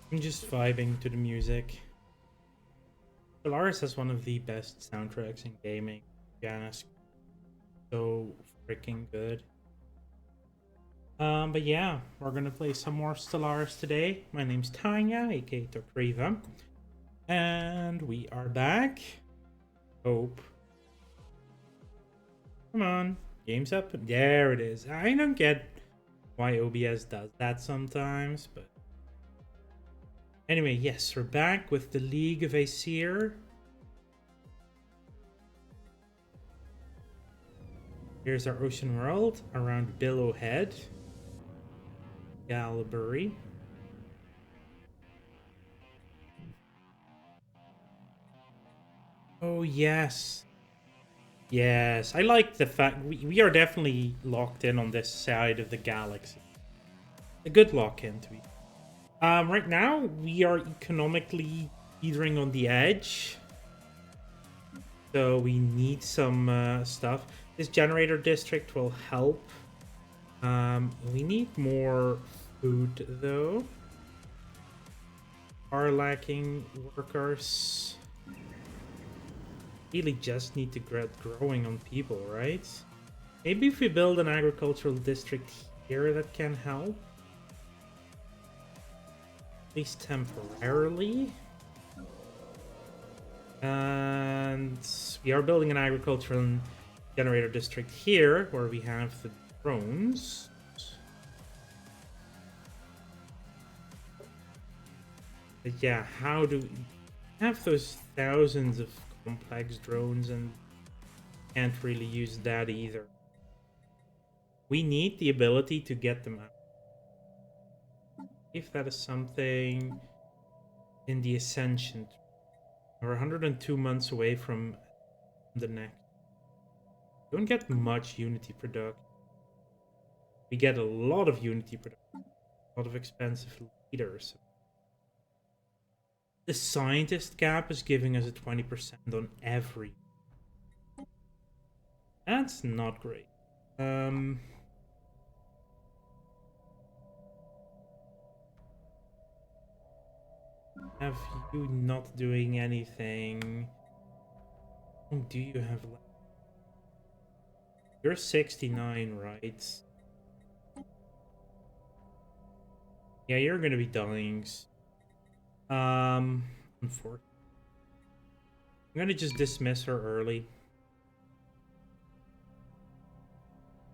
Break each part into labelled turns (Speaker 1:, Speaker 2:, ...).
Speaker 1: I'm just vibing to the music. Stellaris has one of the best soundtracks in gaming. Janus, so freaking good. But yeah, we're gonna play some more Stellaris today. My name's Tanya, aka Tortriva, and we are back. Hope. Come on, game's up. There it is. I don't get why OBS does that sometimes, but anyway, yes, we're back with the League of Aesir. Here's our ocean world around Billowhead, Galbury. Oh yes, yes. I like the fact we are definitely locked in on this side of the galaxy. A good lock-in to be. Right now we are economically teetering on the edge, so we need some stuff. This generator district will help. We need more food though. Are lacking workers. Really just need to get growing on people, right? Maybe if we build an agricultural district here that can help. At least temporarily. And we are building an agricultural generator district here where we have the drones. But yeah, how do we have those thousands of complex drones and can't really use that either? We need the ability to get them out. If that is something in the Ascension. We're 102 months away from the next. Don't get much Unity production. We get a lot of Unity production. A lot of expensive leaders. The scientist gap is giving us a 20% on every. That's not great. Have you not doing anything? How do you have left? You're 69, right? Yeah, you're gonna be dying. Unfortunately. I'm gonna just dismiss her early.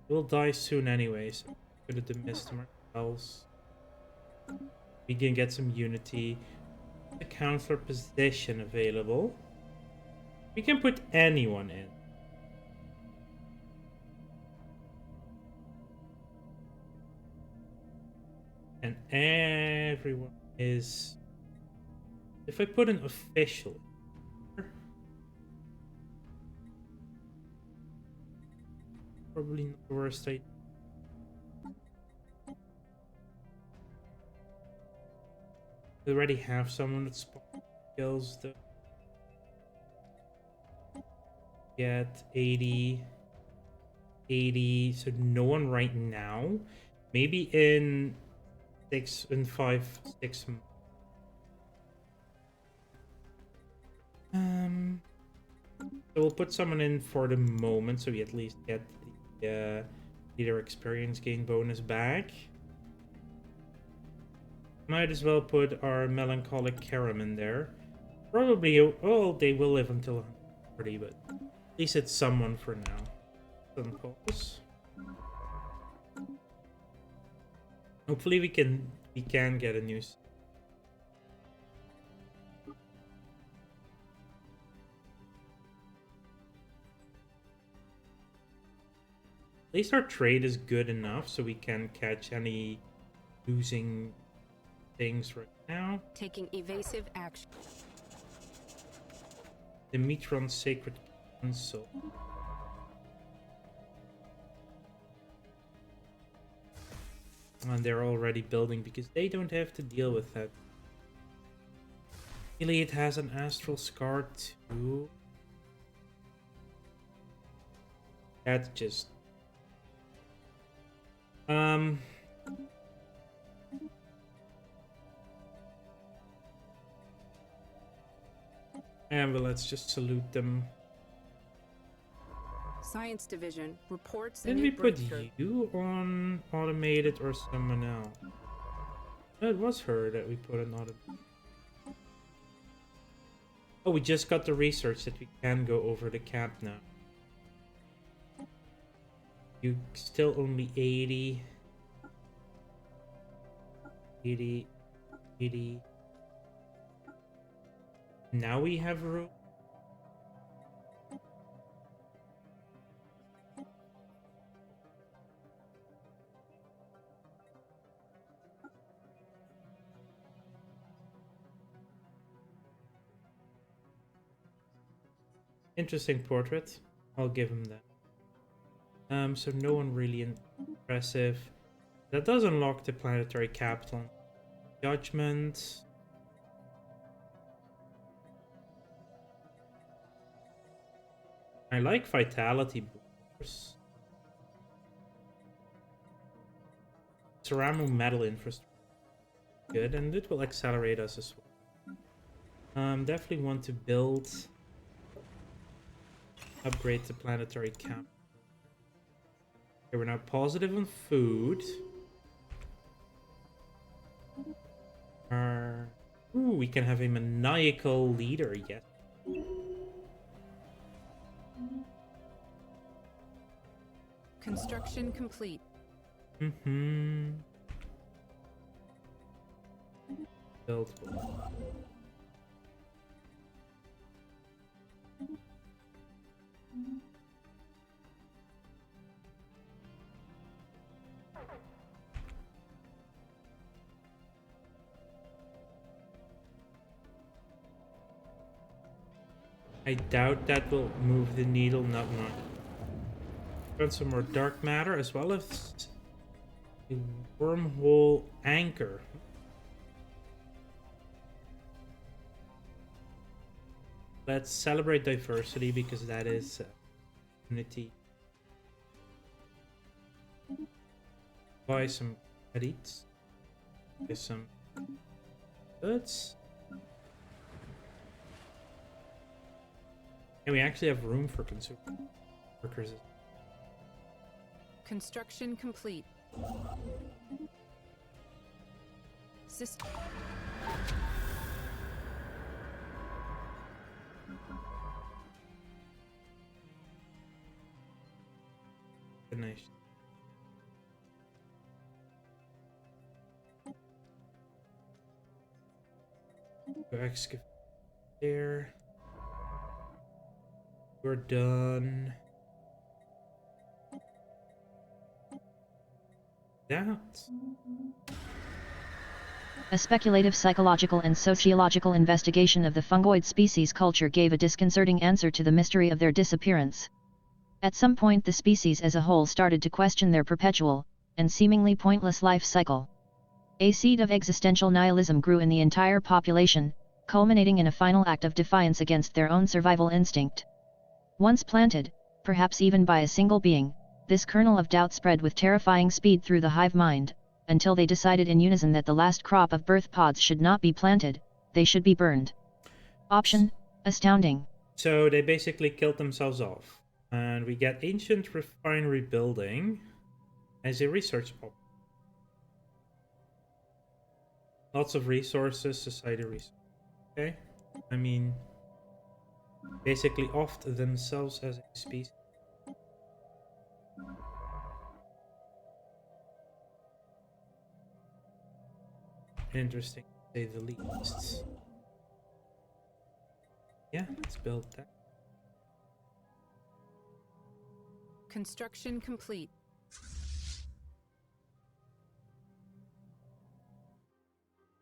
Speaker 1: We'll die soon anyway, so I'm gonna dismiss them ourselves. We can get some Unity. The counselor position available. We can put anyone in. And everyone is... If I put an official... Probably not the worst idea. We already have someone with skills though. Get 80. 80. So no one right now. Maybe in 6 and 5, 6 months. So we'll put someone in for the moment, so we at least get the leader experience gain bonus back. Might as well put our melancholic Karam in there. Probably, well, they will live until 140, but at least it's someone for now. Some calls. Hopefully we can get a new. At least our trade is good enough so we can catch any losing things right now.
Speaker 2: Taking evasive action.
Speaker 1: The Mitron Sacred Council. And they're already building because they don't have to deal with that. Iliad has an astral scar too. That's just... And well, let's just salute them.
Speaker 2: Science Division reports a
Speaker 1: Didn't
Speaker 2: new
Speaker 1: we put
Speaker 2: breakthrough.
Speaker 1: you on automated or someone else? No, it was her that we put on automated. Oh, we just got the research that we can go over the cap now. You still only 80. 80. 80. Now we have room. Interesting portrait. I'll give him that. So no one really impressive. That does unlock the planetary capital. Judgment. I like vitality boosters. Ceramic metal infrastructure. Good, and it will accelerate us as well. Definitely want to build. Upgrade the planetary cap. Okay, we're now positive on food. Ooh, we can have a maniacal leader, yes.
Speaker 2: Construction complete.
Speaker 1: Build. I doubt that will move the needle, not much. Got some more dark matter as well as a wormhole anchor. Let's celebrate diversity because that is unity. Buy some credits. Buy some goods. And we actually have room for consumer workers.
Speaker 2: Construction complete. System.
Speaker 1: Nice. Go excavate there. We're done. That.
Speaker 3: A speculative psychological and sociological investigation of the fungoid species culture gave a disconcerting answer to the mystery of their disappearance. At some point the species as a whole started to question their perpetual, and seemingly pointless life cycle. A seed of existential nihilism grew in the entire population, culminating in a final act of defiance against their own survival instinct. Once planted, perhaps even by a single being, this kernel of doubt spread with terrifying speed through the hive mind, until they decided in unison that the last crop of birth pods should not be planted, they should be burned. Option: astounding.
Speaker 1: So they basically killed themselves off. And we get ancient refinery building as a research pop. Lots of resources, society resources. Okay. I mean, basically offed themselves as a species. Interesting, to say the least. Yeah, let's build that.
Speaker 2: Construction complete.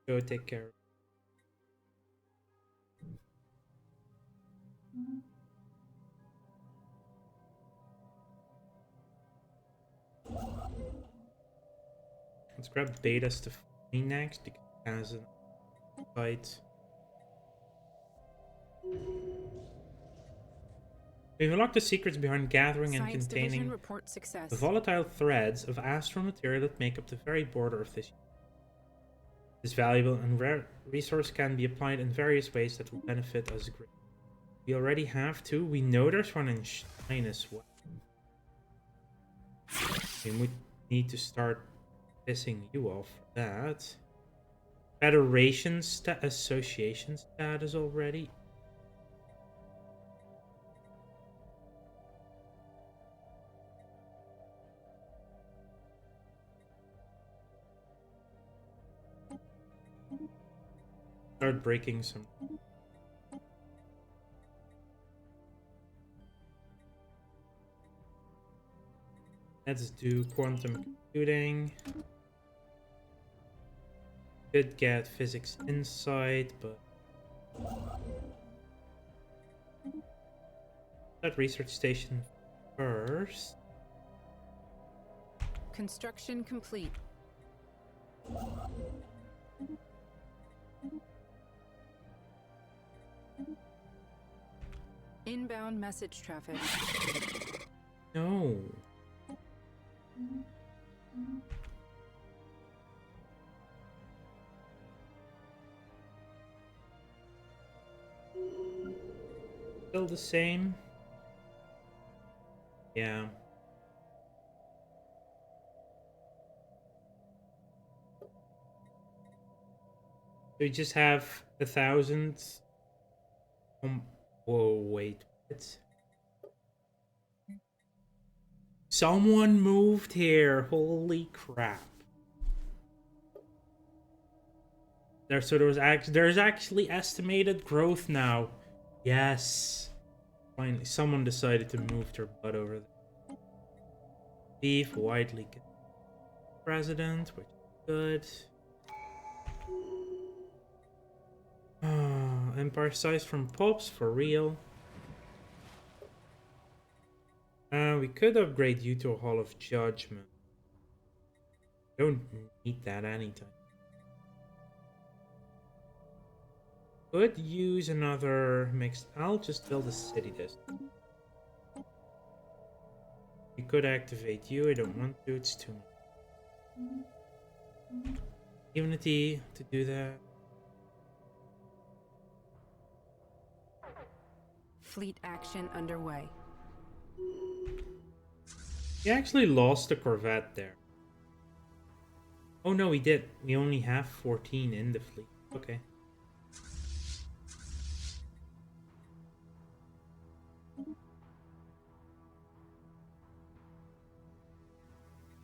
Speaker 1: Go take care of it. Let's grab Beta's to find next because it has a fight. We've unlocked the secrets behind gathering and
Speaker 2: Science Division
Speaker 1: containing
Speaker 2: report success.
Speaker 1: the volatile threads of astral material that make up the very border of this. This valuable and rare resource can be applied in various ways that will benefit us greatly. We already have two. We know there's one in Shine as well. We need to start pissing you off for that. Federation association status already. Start breaking some. Let's do quantum computing. Could get physics insight, but that research station first.
Speaker 2: Construction complete. Inbound message traffic.
Speaker 1: No. Still the same? Yeah. We just have 1,000. Whoa, wait. What? Someone moved here. Holy crap. There's actually estimated growth now. Yes. Finally, someone decided to move their butt over there. Beef widely president, which is good. Empire size from Pops for real. We could upgrade you to a Hall of Judgment. Don't need that anytime. Could use another mixed. I'll just build a city this time. We could activate you. I don't want to. It's too much. Unity to do that.
Speaker 2: Fleet action underway.
Speaker 1: He actually lost a Corvette there. Oh no, we did. We only have 14 in the fleet. Okay.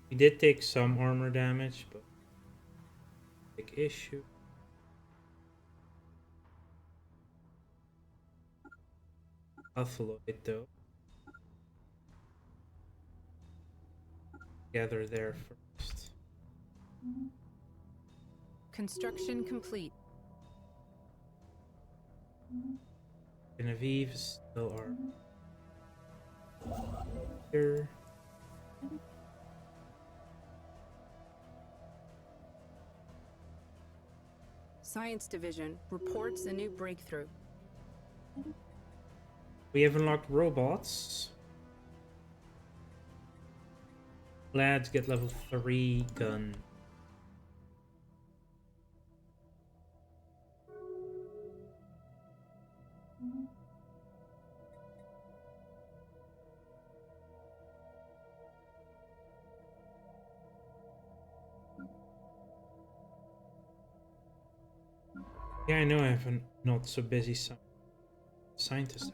Speaker 1: We did take some armor damage, but big issue. Buffalo it though. Gather there first.
Speaker 2: Construction complete.
Speaker 1: Genevieve is still our here.
Speaker 2: Science Division reports a new breakthrough.
Speaker 1: We have unlocked robots. Lads get level 3 gun. Yeah, I know I have a not so busy scientist.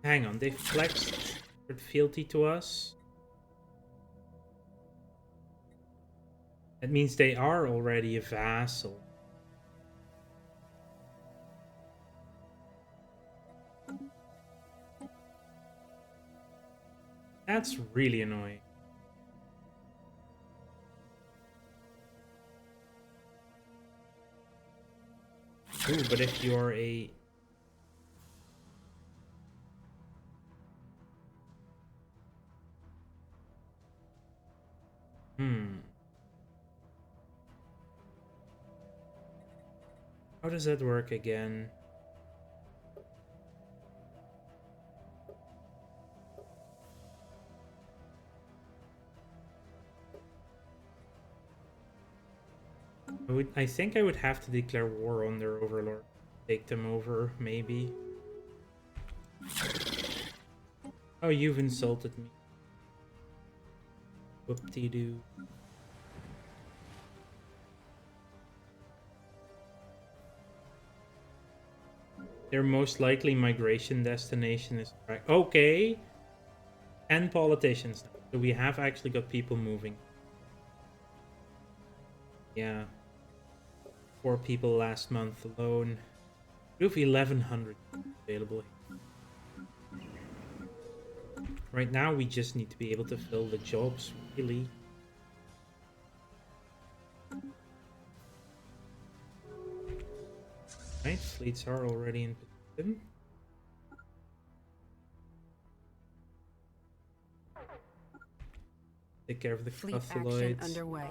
Speaker 1: Hang on, they've flexed fealty to us. That means they are already a vassal. That's really annoying. Ooh, but if you're a... How does that work again? I think I would have to declare war on their overlord. Take them over, maybe. Oh, you've insulted me. Whoop-de-doo. Their most likely migration destination is right. Okay. 10 politicians now. So we have actually got people moving. Yeah. 4 people last month alone. We have 1,100 available. Right now we just need to be able to fill the jobs, really. Right, fleets are already in position. Take care of the
Speaker 2: Fleet action
Speaker 1: Catholics.
Speaker 2: underway.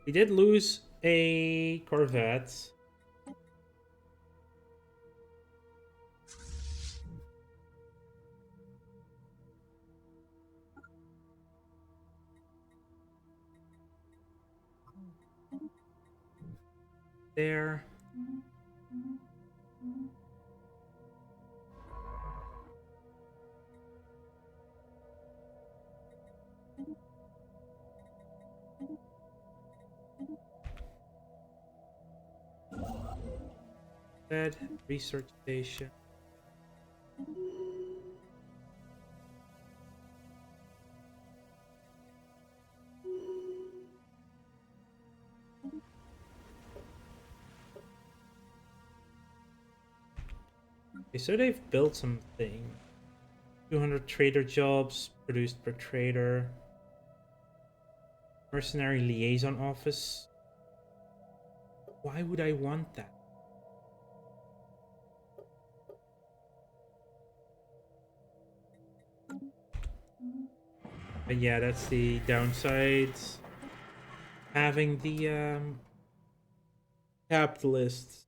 Speaker 1: We did lose a Corvette. There. That research station. Okay, so they've built something. 200 trader jobs produced per trader. Mercenary liaison office. Why would I want that? But yeah, that's the downsides. Having the capitalist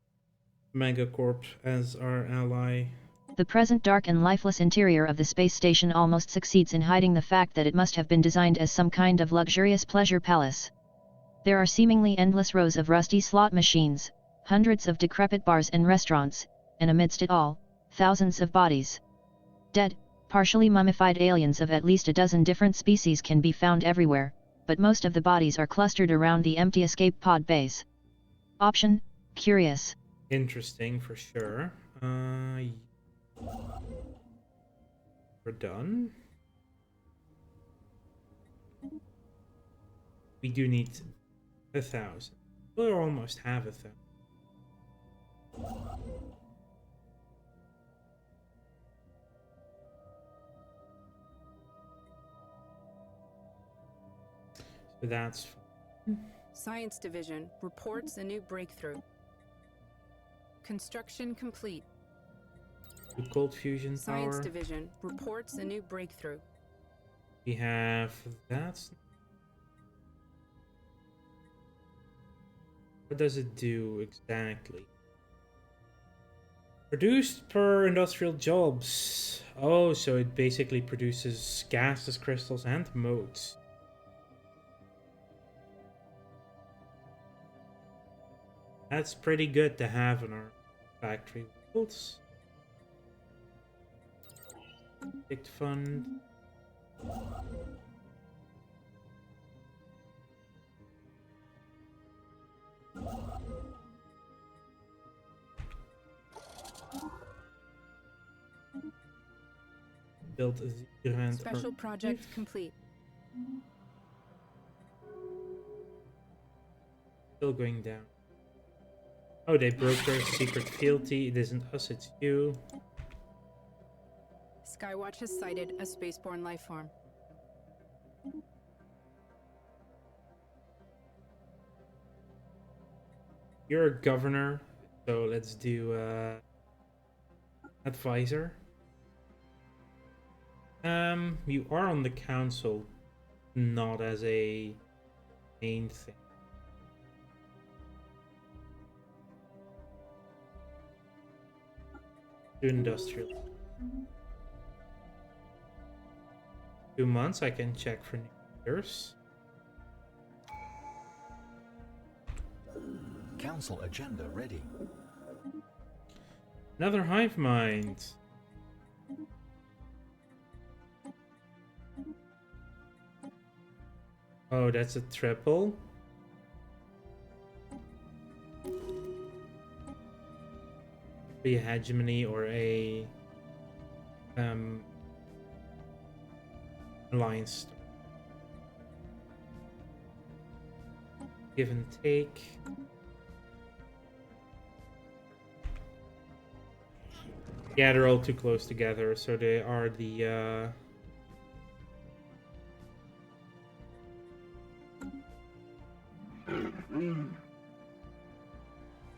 Speaker 1: megacorp as our ally.
Speaker 3: The present dark and lifeless interior of the space station almost succeeds in hiding the fact that it must have been designed as some kind of luxurious pleasure palace. There are seemingly endless rows of rusty slot machines, hundreds of decrepit bars and restaurants, and amidst it all, thousands of bodies. Dead, partially mummified aliens of at least a dozen different species can be found everywhere, but most of the bodies are clustered around the empty escape pod bays. Option: curious.
Speaker 1: Interesting for sure. We're done. We do need 1,000. We'll almost have 1,000. So that's fine.
Speaker 2: Science Division reports a new breakthrough. Construction complete.
Speaker 1: The cold fusion
Speaker 2: Science
Speaker 1: power.
Speaker 2: Division reports a new breakthrough.
Speaker 1: We have that. What does it do exactly? Produced per industrial jobs. Oh, so it basically produces gases, crystals, and modes. That's pretty good to have in our factory worlds. Picked fund. Built a grand
Speaker 2: Special project complete.
Speaker 1: Still going down. Oh, they broke their secret fealty. It isn't us, it's you.
Speaker 2: Skywatch has sighted a spaceborne life form.
Speaker 1: You're a governor, so let's do advisor. You are on the council, not as a main thing. Do industrial. 2 months, I can check for new leaders.
Speaker 4: Council agenda ready.
Speaker 1: Another hive mind. Oh, that's a triple. Be a hegemony or a alliance. Give and take. Yeah, they're all too close together, so they are the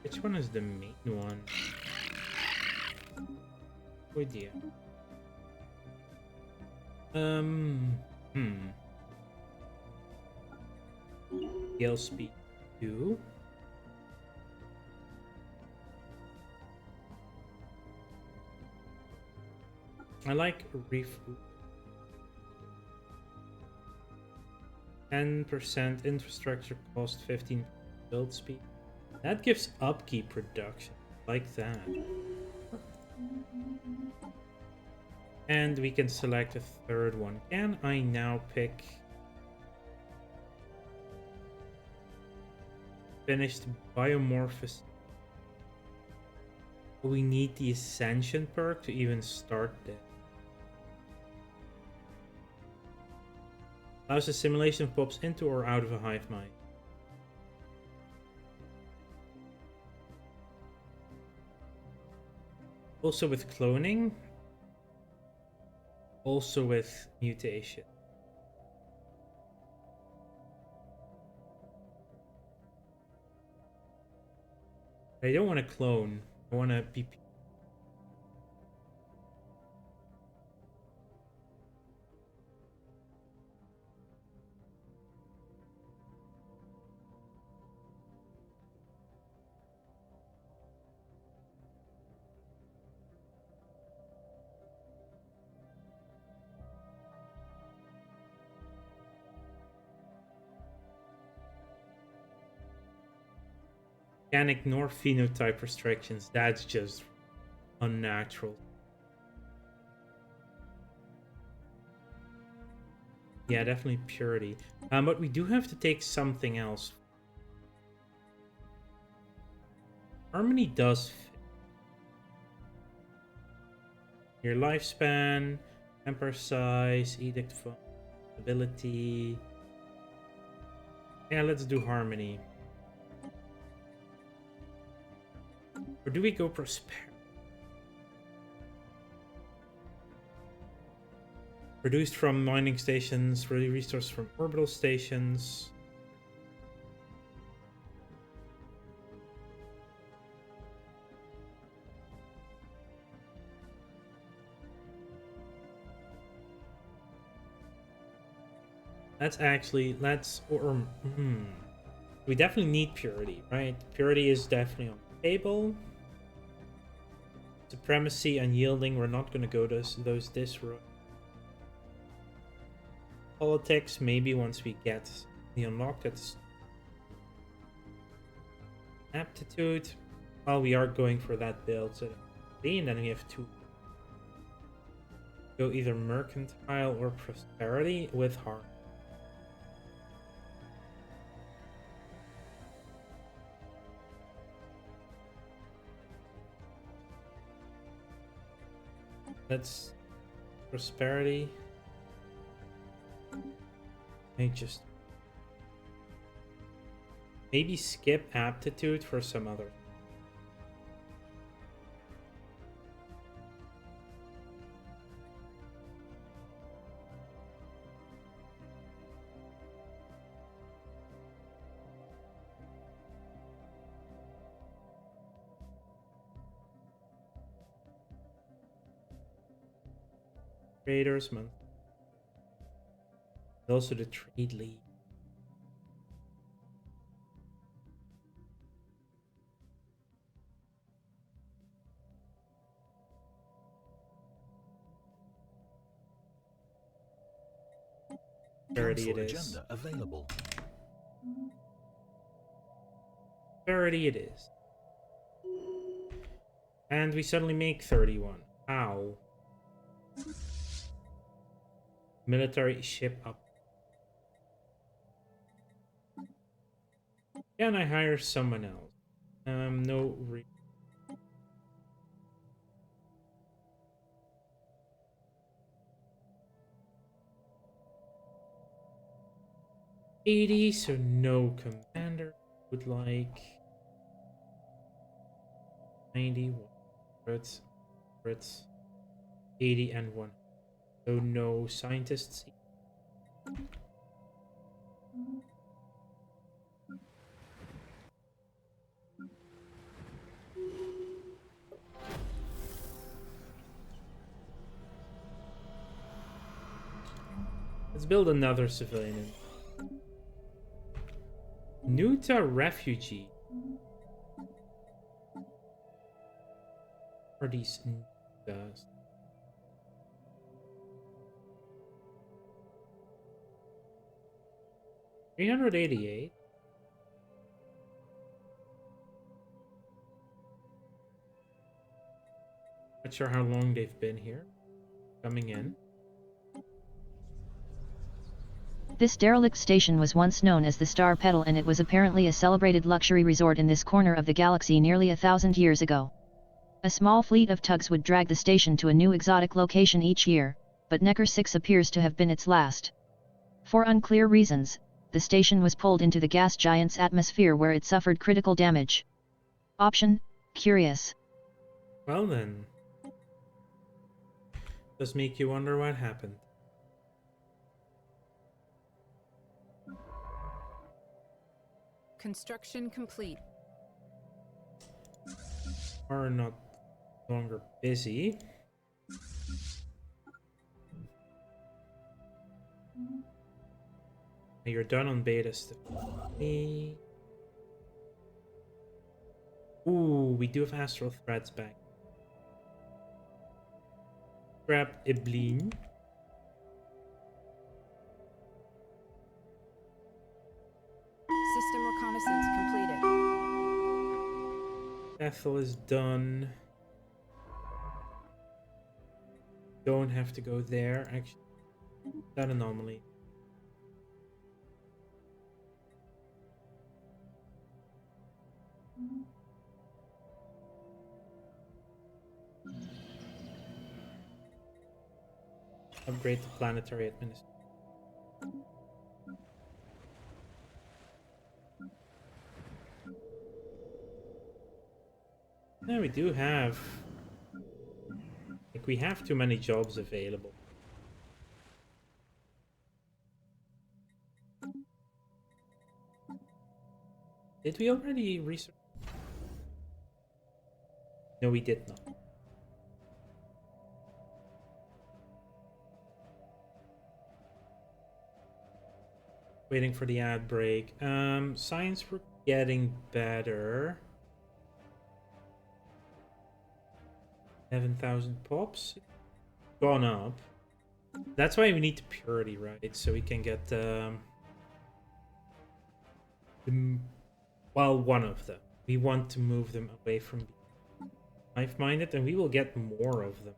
Speaker 1: which one is the main one? Oh dear. Gale speed 2. I like reef. 10% infrastructure cost, 15 build speed. That gives upkeep production. Like that. And we can select a third one. Can I now pick finished biomorphous? We need the Ascension perk to even start this. Allows the simulation pops into or out of a hive mind. Also with cloning. Also with mutation. I don't want to clone. I want to be. Can ignore phenotype restrictions. That's just unnatural. Yeah, definitely purity. But we do have to take something else. Harmony does fit. Your lifespan, emperor size, edict fund, ability. Yeah, let's do harmony. Or do we go prosperity? Produced from mining stations, resource from orbital stations. We definitely need purity, right? Purity is definitely on the table. Supremacy and yielding, we're not going to go this route. Politics, maybe once we get the unlocked. It's aptitude. Well, we are going for that build, so and then we have two. Go either mercantile or prosperity with harm. Let's prosperity. Maybe skip aptitude for some other. Traders month. Also the trade league.
Speaker 4: Council agenda available.
Speaker 1: 30 it is. And we suddenly make 31. Ow. Military ship up. Can I hire someone else? No. 80, so no commander. Would like 90, 100, 80, and 1. So no scientists. Let's build another civilian. Nuta refugee. Are these Nutas? $388. Not sure how long they've been here. Coming in.
Speaker 3: This derelict station was once known as the Star Petal, and it was apparently a celebrated luxury resort in this corner of the galaxy nearly 1,000 years ago. A small fleet of tugs would drag the station to a new exotic location each year, but Necker 6 appears to have been its last. For unclear reasons, the station was pulled into the gas giant's atmosphere where it suffered critical damage. Option: curious.
Speaker 1: Well then. Does make you wonder what happened.
Speaker 2: Construction complete.
Speaker 1: Are not longer busy. You're done on beta stuff. Ooh, we do have astral threads back. Grab Ibleen.
Speaker 2: System reconnaissance completed.
Speaker 1: Ethel is done. Don't have to go there. Actually, that anomaly. Upgrade the planetary administration. Yeah, we do have... Like, we have too many jobs available. Did we already research? No, we did not. Waiting for the ad break. Science, we're getting better. 11,000 pops. Gone up. That's why we need the purity, right? So we can get well, one of them. We want to move them away from hive-minded, and we will get more of them.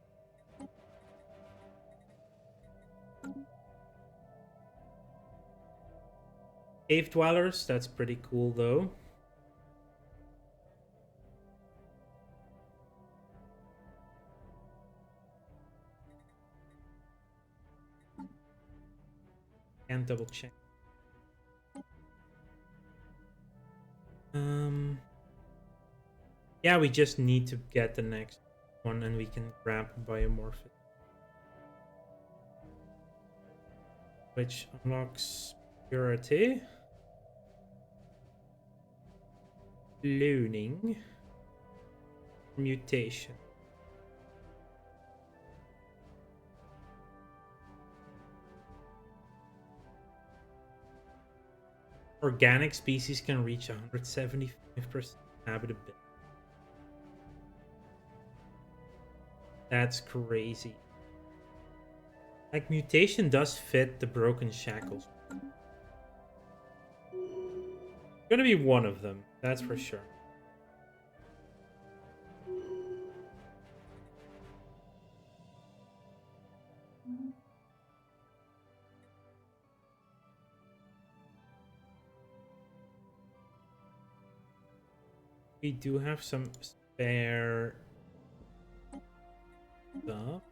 Speaker 1: Cave dwellers, that's pretty cool though. And double check. Yeah, we just need to get the next one and we can grab biomorphic. Which unlocks purity. Cloning. Mutation. Organic species can reach 175% habitability. That's crazy. Like, mutation does fit the broken shackles. Gonna be one of them. That's for sure. We do have some spare stuff.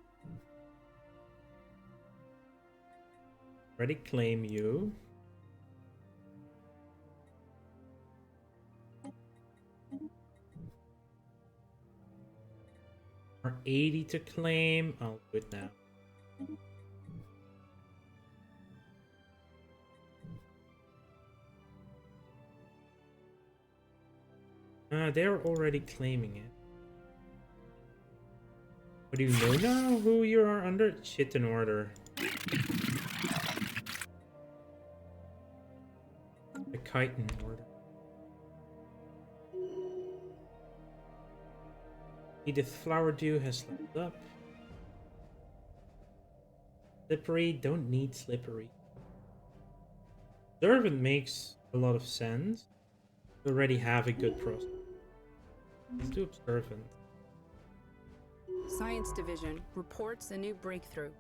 Speaker 1: Already claim you. Or 80 to claim. I'll do it now. They're already claiming it. But do you know now who you are under? Shit in order. The kite in order. Edith Flowerdew has leveled up. Slippery, don't need slippery. Servant makes a lot of sense. We already have a good process. Let's do observant.
Speaker 2: Science Division reports a new breakthrough.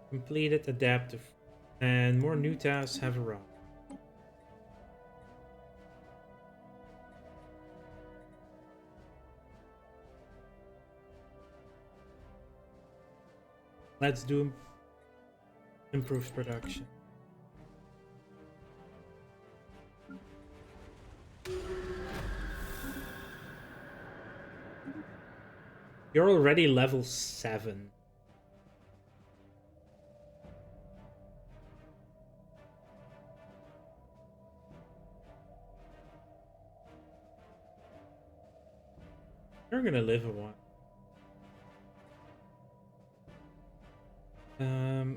Speaker 1: Completed adaptive. And more new tasks have arrived. Let's do improved production. You're already level 7. You're gonna live a while.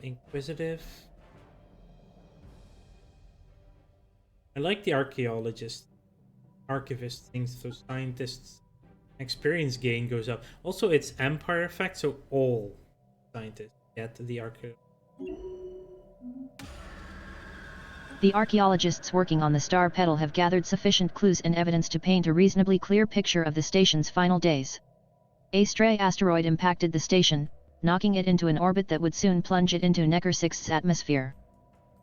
Speaker 1: Inquisitive. I like the archaeologist, archivist things, so scientists' experience gain goes up. Also, it's empire effect, so all scientists get the archaeologist.
Speaker 3: The archaeologists working on the star petal have gathered sufficient clues and evidence to paint a reasonably clear picture of the station's final days. A stray asteroid impacted the station, knocking it into an orbit that would soon plunge it into Necker 6's atmosphere.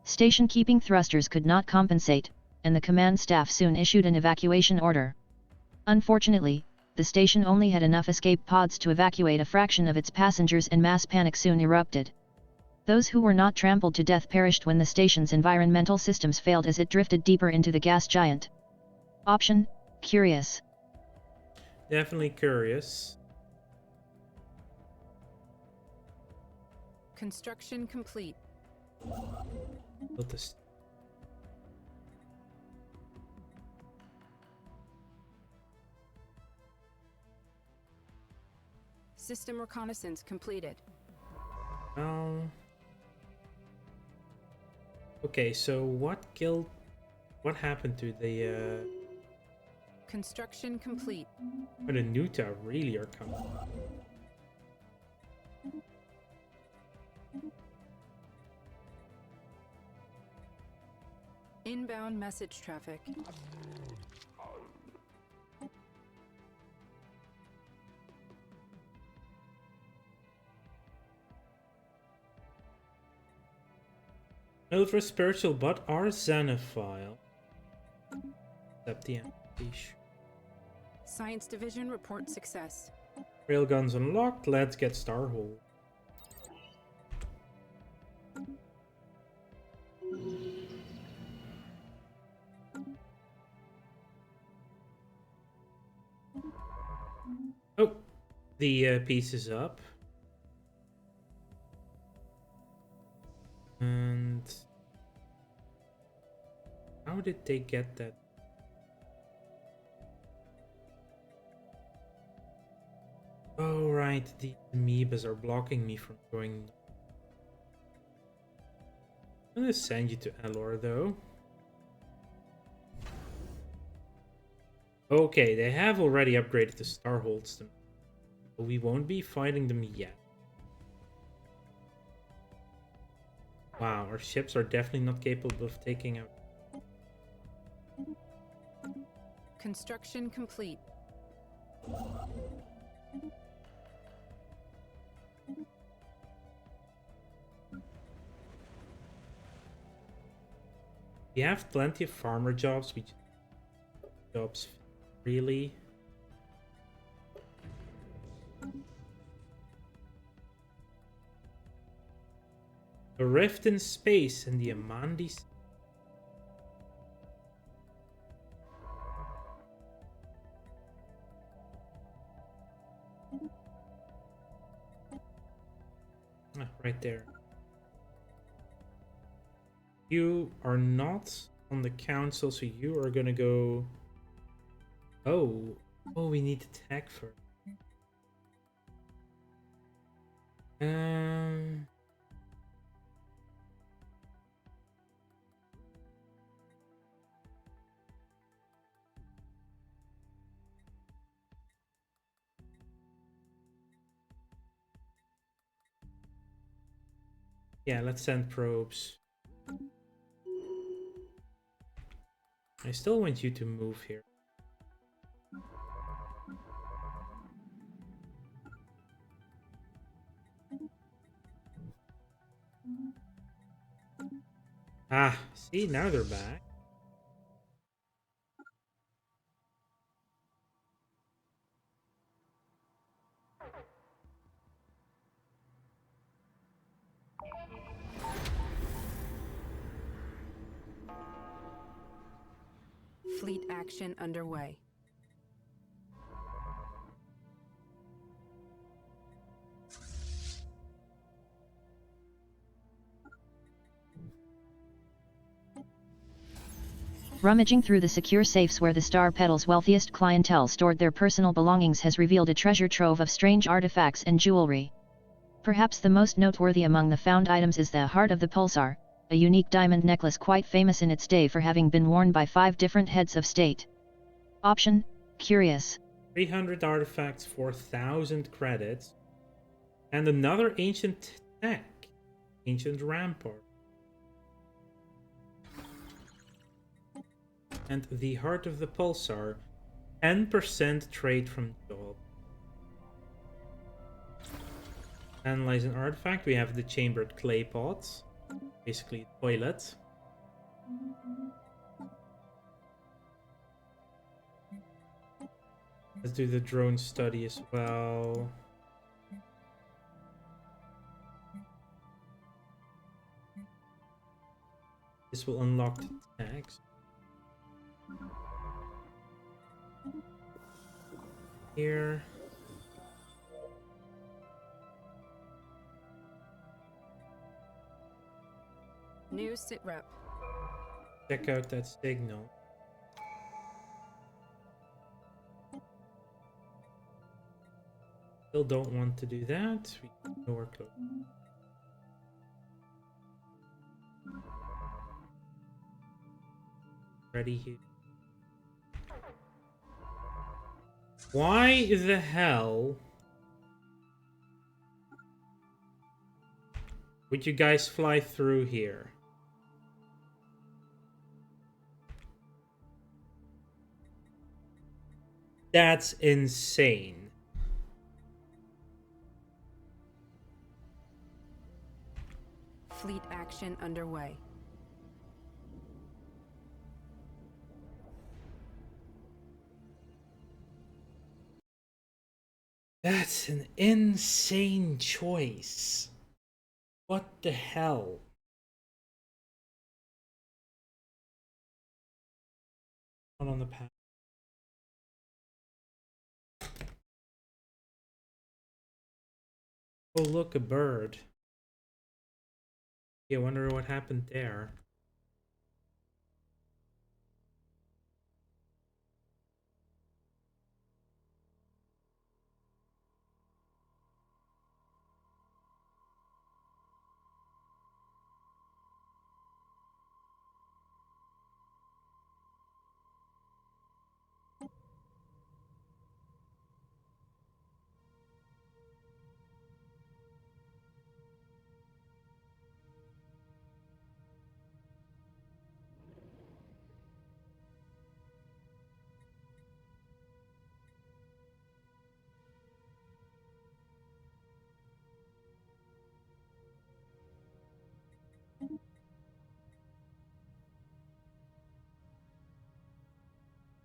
Speaker 3: Station-keeping thrusters could not compensate, and the command staff soon issued an evacuation order. Unfortunately, the station only had enough escape pods to evacuate a fraction of its passengers, and mass panic soon erupted. Those who were not trampled to death perished when the station's environmental systems failed as it drifted deeper into the gas giant. Option: curious.
Speaker 1: Definitely curious.
Speaker 2: Construction complete.
Speaker 1: Built this.
Speaker 2: System reconnaissance completed.
Speaker 1: Okay, so what happened to the
Speaker 2: Construction complete.
Speaker 1: the Nuta really are coming?
Speaker 2: Inbound message traffic.
Speaker 1: Ultra spiritual, but are xenophile. Except the ambush.
Speaker 2: Science Division report success.
Speaker 1: Railguns unlocked. Let's get Starhold. Oh, the piece is up. And how did they get that? Oh, right, the amoebas are blocking me from going. I'm gonna send you to Elor, though. Okay, they have already upgraded the Starholds, but we won't be fighting them yet. Wow, our ships are definitely not capable of taking out.
Speaker 2: Construction complete.
Speaker 1: We have plenty of farmer jobs. We jobs really. A rift in space in the Amandis. Ah, right there. You are not on the council, so you are gonna go. Oh, we need to tech first. Um. Yeah, let's send probes. I still want you to move here. Ah, see, now they're back.
Speaker 2: Fleet action underway.
Speaker 3: Rummaging through the secure safes where the Star Petal's wealthiest clientele stored their personal belongings has revealed a treasure trove of strange artifacts and jewelry. Perhaps the most noteworthy among the found items is the Heart of the Pulsar, a unique diamond necklace quite famous in its day for having been worn by 5 different heads of state. Option: curious.
Speaker 1: 300 artifacts, 4,000 credits. And another ancient tech. Ancient rampart. And the Heart of the Pulsar. 10% trade from job. Analyze an artifact. We have the chambered clay pots. Basically a toilet. Let's do the drone study as well. This will unlock the tags. Here.
Speaker 2: New sit rep.
Speaker 1: Check out that signal. Still don't want to do that. We can go close. Ready here. Why the hell would you guys fly through here? That's insane.
Speaker 2: Fleet action underway.
Speaker 1: That's an insane choice. What the hell? Not on the path. Oh, look, a bird. Yeah, I wonder what happened there.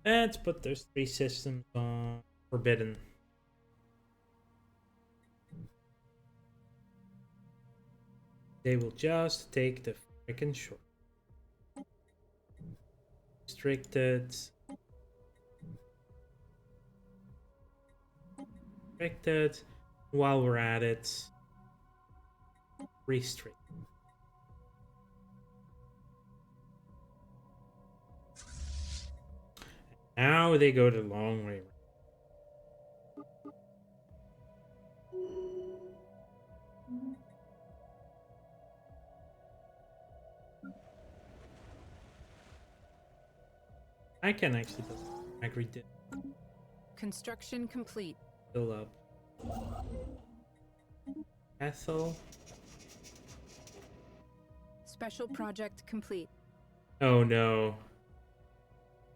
Speaker 1: Let's put those 3 systems on forbidden. They will just take the freaking short. Restricted. Restricted. While we're at it, restrict. Now they go the long way. I can actually agree to
Speaker 2: Construction complete.
Speaker 1: fill up. Ethel.
Speaker 2: Special project complete.
Speaker 1: Oh no.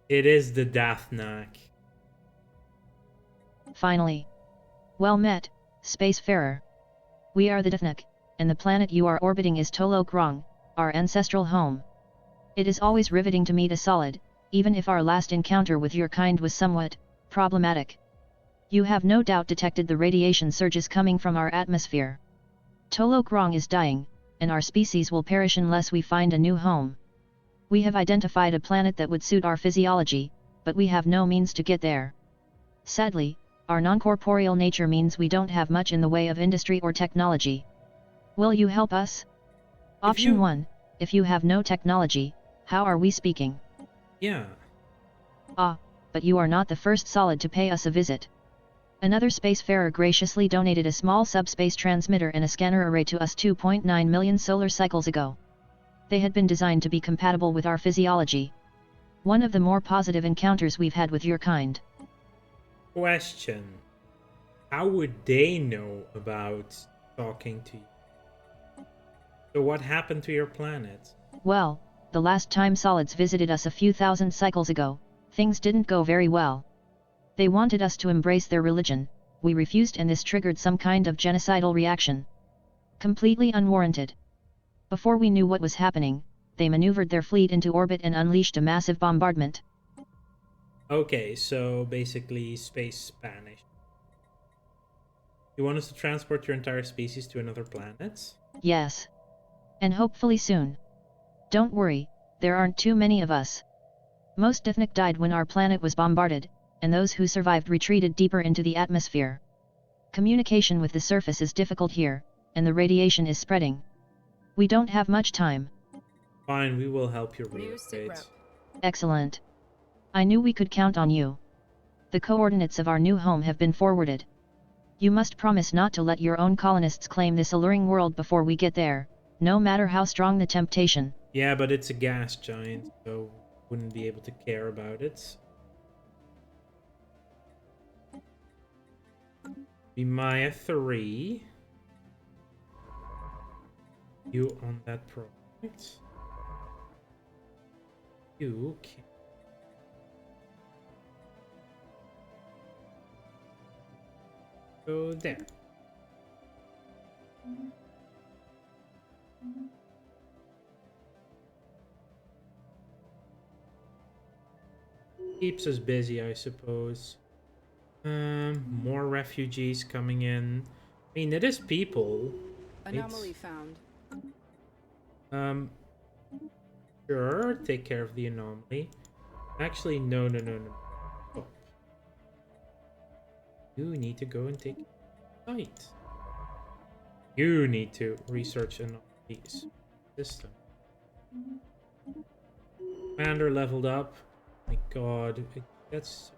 Speaker 1: It is the Dathnak.
Speaker 3: Finally. Well met, spacefarer. We are the Dathnak, and the planet you are orbiting is Tolo Grong, our ancestral home. It is always riveting to meet a solid, even if our last encounter with your kind was somewhat problematic. You have no doubt detected the radiation surges coming from our atmosphere. Tolo Grong is dying, and our species will perish unless we find a new home. We have identified a planet that would suit our physiology, but we have no means to get there. Sadly, our non-corporeal nature means we don't have much in the way of industry or technology. Will you help us? Option 1, if you have no technology, how are we speaking?
Speaker 1: Yeah.
Speaker 3: Ah, but you are not the first solid to pay us a visit. Another spacefarer graciously donated a small subspace transmitter and a scanner array to us 2.9 million solar cycles ago. They had been designed to be compatible with our physiology. One of the more positive encounters we've had with your kind.
Speaker 1: Question. How would they know about talking to you? So what happened to your planet?
Speaker 3: Well, the last time solids visited us a few thousand cycles ago, things didn't go very well. They wanted us to embrace their religion, we refused, and this triggered some kind of genocidal reaction. Completely unwarranted. Before we knew what was happening, they maneuvered their fleet into orbit and unleashed a massive bombardment.
Speaker 1: Okay, so basically space Spanish. You want us to transport your entire species to another planet?
Speaker 3: Yes. And hopefully soon. Don't worry, there aren't too many of us. Most Dithnik died when our planet was bombarded, and those who survived retreated deeper into the atmosphere. Communication with the surface is difficult here, and the radiation is spreading. We don't have much time.
Speaker 1: Fine, we will help you
Speaker 2: New
Speaker 1: relocate.
Speaker 2: sitrep.
Speaker 3: Excellent. I knew we could count on you. The coordinates of our new home have been forwarded. You must promise not to let your own colonists claim this alluring world before we get there, no matter how strong the temptation.
Speaker 1: Yeah, but it's a gas giant, so wouldn't be able to care about it. Be Maya 3. You on that project. You can go there. Keeps us busy, I suppose. More refugees coming in. I mean, it is people.
Speaker 2: Anomaly found.
Speaker 1: Um, sure, take care of the anomaly. Actually, no. Stop. You need to go and take a site. You need to research anomalies system. Commander leveled up. My god, that's...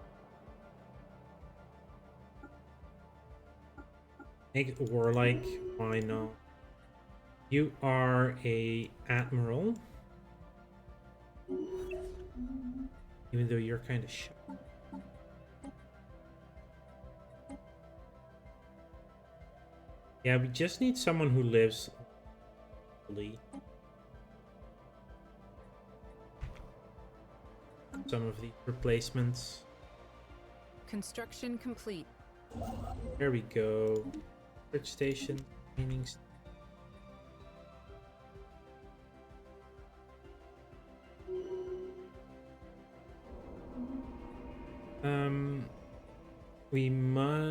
Speaker 1: Make it warlike, why not? You are a admiral. Even though you're kind of shy. Yeah, we just need someone who lives locally. Some of these replacements.
Speaker 2: Construction complete.
Speaker 1: There we go. Bridge station, training.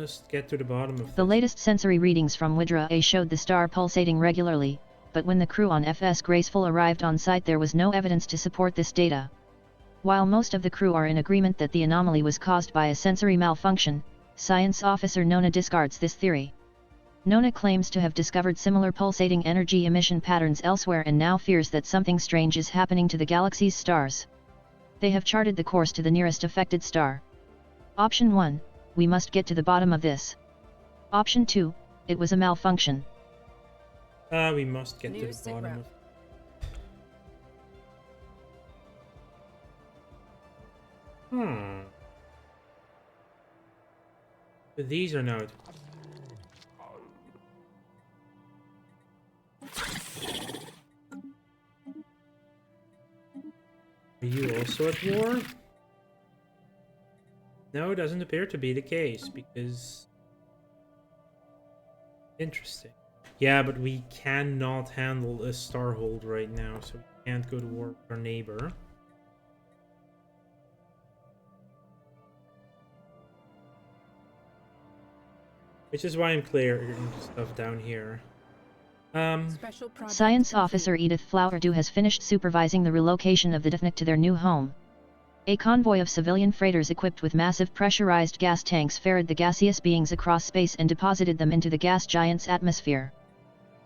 Speaker 1: must get to the bottom of
Speaker 3: The
Speaker 1: this.
Speaker 3: latest sensory readings from Widra A showed the star pulsating regularly, but when the crew on FS Graceful arrived on site there was no evidence to support this data. While most of the crew are in agreement that the anomaly was caused by a sensory malfunction, Science Officer Nona discards this theory. Nona claims to have discovered similar pulsating energy emission patterns elsewhere and now fears that something strange is happening to the galaxy's stars. They have charted the course to the nearest affected star. Option 1, we must get to the bottom of this. Option 2, it was a malfunction.
Speaker 1: We must get
Speaker 2: New
Speaker 1: to the
Speaker 2: sit
Speaker 1: bottom
Speaker 2: rep.
Speaker 1: of... But these are not. Are you also at war? No, it doesn't appear to be the case, because... Interesting. Yeah, but we cannot handle a starhold right now, so we can't go to war with our neighbor. Which is why I'm clearing stuff down here.
Speaker 2: Special project
Speaker 3: Science
Speaker 2: complete.
Speaker 3: Officer Edith Flowerdew has finished supervising the relocation of the Defnick to their new home. A convoy of civilian freighters equipped with massive pressurized gas tanks ferried the gaseous beings across space and deposited them into the gas giant's atmosphere.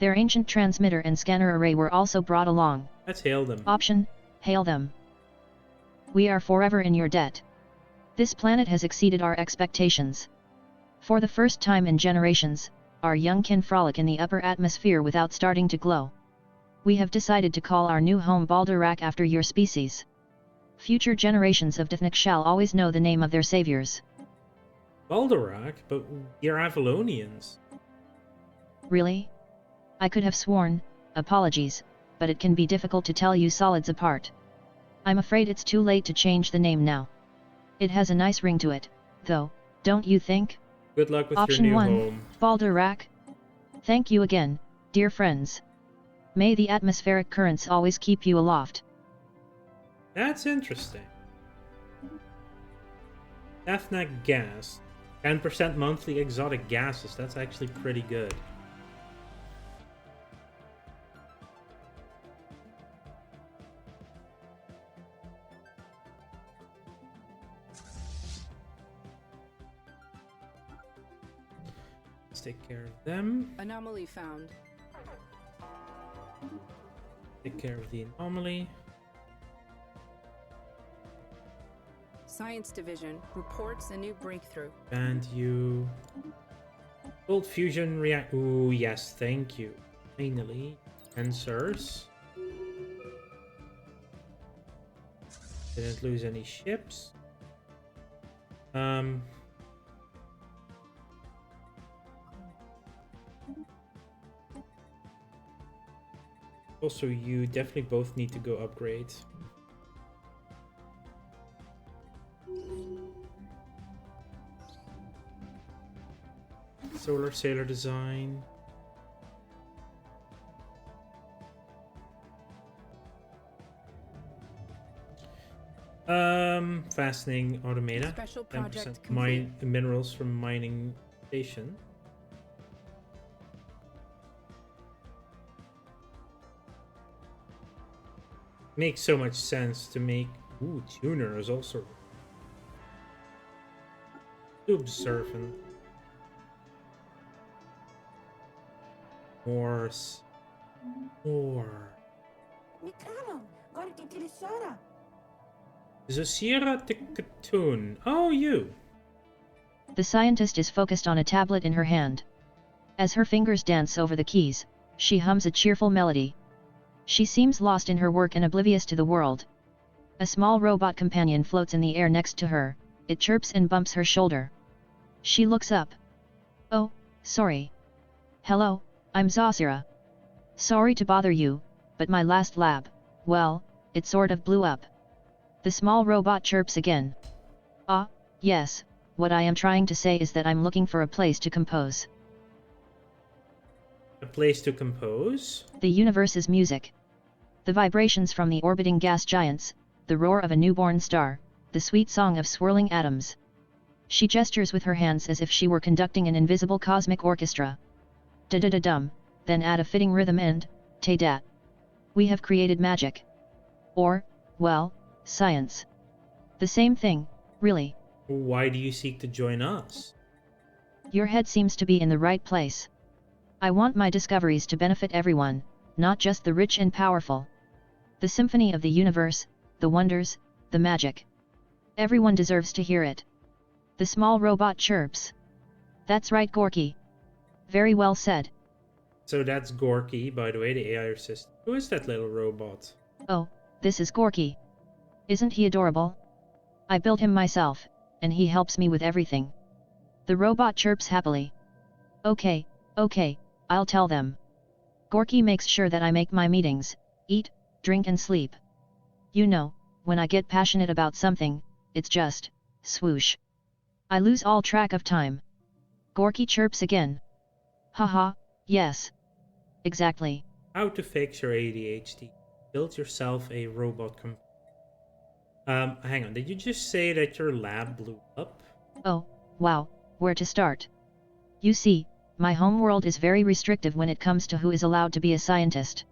Speaker 3: Their ancient transmitter and scanner array were also brought along.
Speaker 1: Let's hail them.
Speaker 3: Option, hail them. We are forever in your debt. This planet has exceeded our expectations. For the first time in generations, our young kin frolic in the upper atmosphere without starting to glow. We have decided to call our new home Baldurak after your species. Future generations of Defnick shall always know the name of their saviors.
Speaker 1: Baldurak? But you're Avalonians.
Speaker 3: Really? I could have sworn, apologies, but it can be difficult to tell you solids apart. I'm afraid it's too late to change the name now. It has a nice ring to it, though, don't you think?
Speaker 1: Good luck with
Speaker 3: Option
Speaker 1: your new
Speaker 3: 1,
Speaker 1: home.
Speaker 3: Baldurak. Thank you again, dear friends. May the atmospheric currents always keep you aloft.
Speaker 1: That's interesting. Defnick gas. 10% monthly exotic gases. That's actually pretty good. Let's take care of them.
Speaker 2: Anomaly found.
Speaker 1: Take care of the anomaly.
Speaker 2: Science Division reports a new breakthrough.
Speaker 1: And you... Cold fusion react... Ooh, yes, thank you. Finally. Sensors. Didn't lose any ships. Also, you definitely both need to go upgrade. Solar sailor design. Fastening automata.
Speaker 2: Special
Speaker 1: 10%
Speaker 2: project
Speaker 1: mine
Speaker 2: complete.
Speaker 1: minerals from mining station. Makes so much sense to make... Ooh, tuner is also... Observant. More... Zasira Tikatoon. Oh, you.
Speaker 3: The scientist is focused on a tablet in her hand. As her fingers dance over the keys, she hums a cheerful melody. She seems lost in her work and oblivious to the world. A small robot companion floats in the air next to her, it chirps and bumps her shoulder. She looks up. Oh, sorry. Hello, I'm Zasira. Sorry to bother you, but my last lab, well, it sort of blew up. The small robot chirps again. Ah, yes, what I am trying to say is that I'm looking for a place to compose.
Speaker 1: A place to compose?
Speaker 3: The universe's music. The vibrations from the orbiting gas giants, the roar of a newborn star, the sweet song of swirling atoms. She gestures with her hands as if she were conducting an invisible cosmic orchestra. Da-da-da-dum, then add a fitting rhythm and, te-dat. We have created magic. Or, well, science. The same thing, really.
Speaker 1: Why do you seek to join us?
Speaker 3: Your head seems to be in the right place. I want my discoveries to benefit everyone, not just the rich and powerful. The symphony of the universe, the wonders, the magic. Everyone deserves to hear it. The small robot chirps. That's right, Gorky. Very well said.
Speaker 1: So that's Gorky, by the way, the AI assistant. Who is that little robot?
Speaker 3: Oh, this is Gorky. Isn't he adorable? I built him myself, and he helps me with everything. The robot chirps happily. Okay, I'll tell them. Gorky makes sure that I make my meetings, eat, drink and sleep. You know, when I get passionate about something, it's just, swoosh. I lose all track of time. Gorky chirps again. Haha, yes. Exactly.
Speaker 1: How to fix your ADHD. Build yourself a robot hang on, did you just say that your lab blew up?
Speaker 3: Oh, wow, where to start? You see, my homeworld is very restrictive when it comes to who is allowed to be a scientist.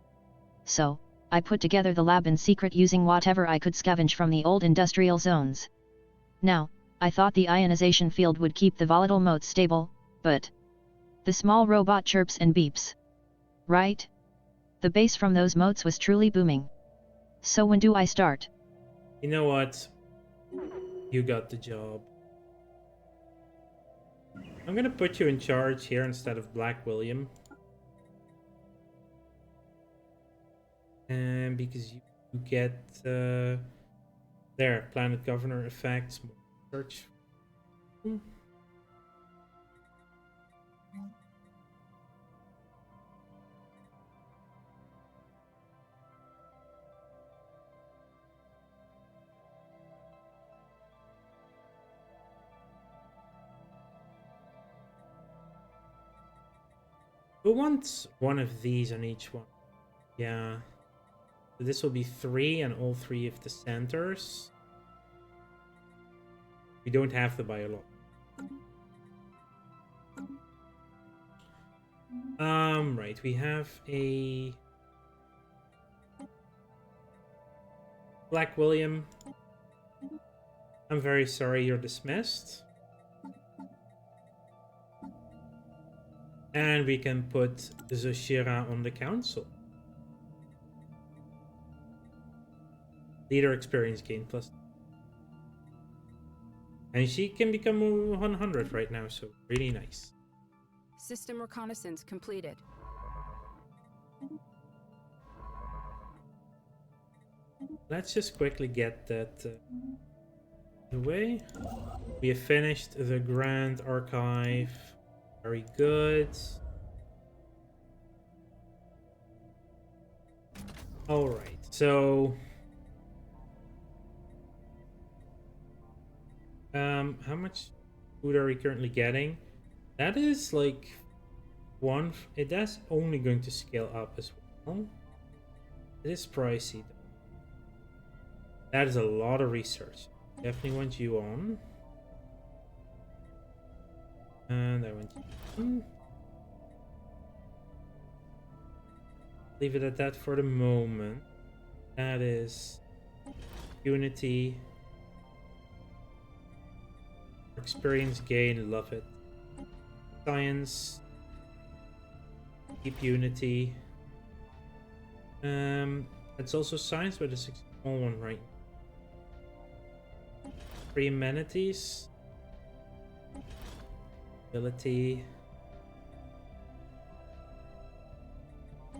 Speaker 3: So, I put together the lab in secret using whatever I could scavenge from the old industrial zones. Now, I thought the ionization field would keep the volatile motes stable, but... The small robot chirps and beeps. Right? The bass from those motes was truly booming. So when do I start?
Speaker 1: You know what? You got the job. I'm gonna put you in charge here instead of Black William. And because you get there, planet governor effects, search. Who wants one of these on each one? Yeah. So this will be 3 and all 3 of the centers. We don't have to buy a lot. Right, we have a Black William. I'm very sorry, you're dismissed. And we can put Zoshira on the council. Leader experience gain plus. And she can become 100 right now, so really nice.
Speaker 2: System reconnaissance completed.
Speaker 1: Let's just quickly get that away. We have finished the Grand Archive. Very good. Alright, so... how much food are we currently getting? That is like one... That's only going to scale up as well. It is pricey though. That is a lot of research. Definitely want you on. And I want you on. Leave it at that for the moment. That is Unity. Experience gain, love it. Science. Keep Unity. It's also science, but it's a small one right now. Free amenities. Ability.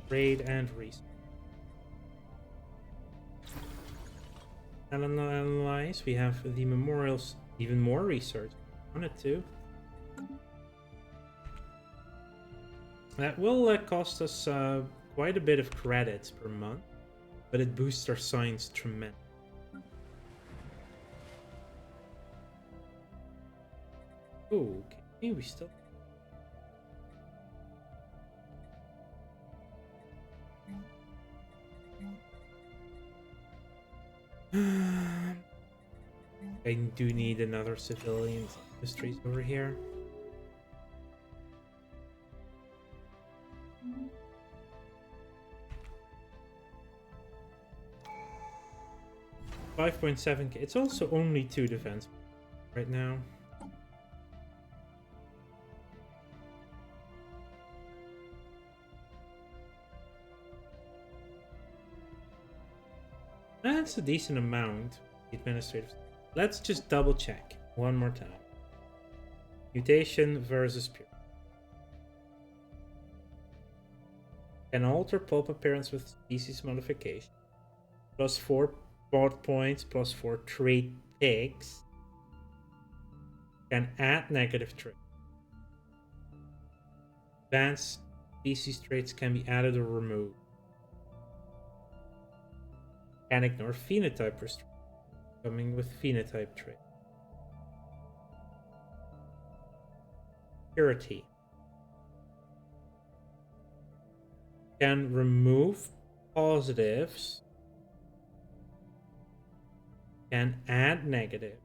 Speaker 1: Trade and research. Analyze. We have the memorials. Even more research. Wanted to. That will cost us quite a bit of credits per month, but it boosts our science tremendously. Okay, we still. I do need another civilian industries over here. $5.7K. It's also only 2 defense right now. That's a decent amount. Administrative. Let's just double check one more time. Mutation versus pure. Can alter pulp appearance with species modification. Plus 4 bot points, plus 4 trait ticks. Can add negative traits. Advanced species traits can be added or removed. Can ignore phenotype restriction. Coming with phenotype trait. Purity. Can remove positives. Can add negative.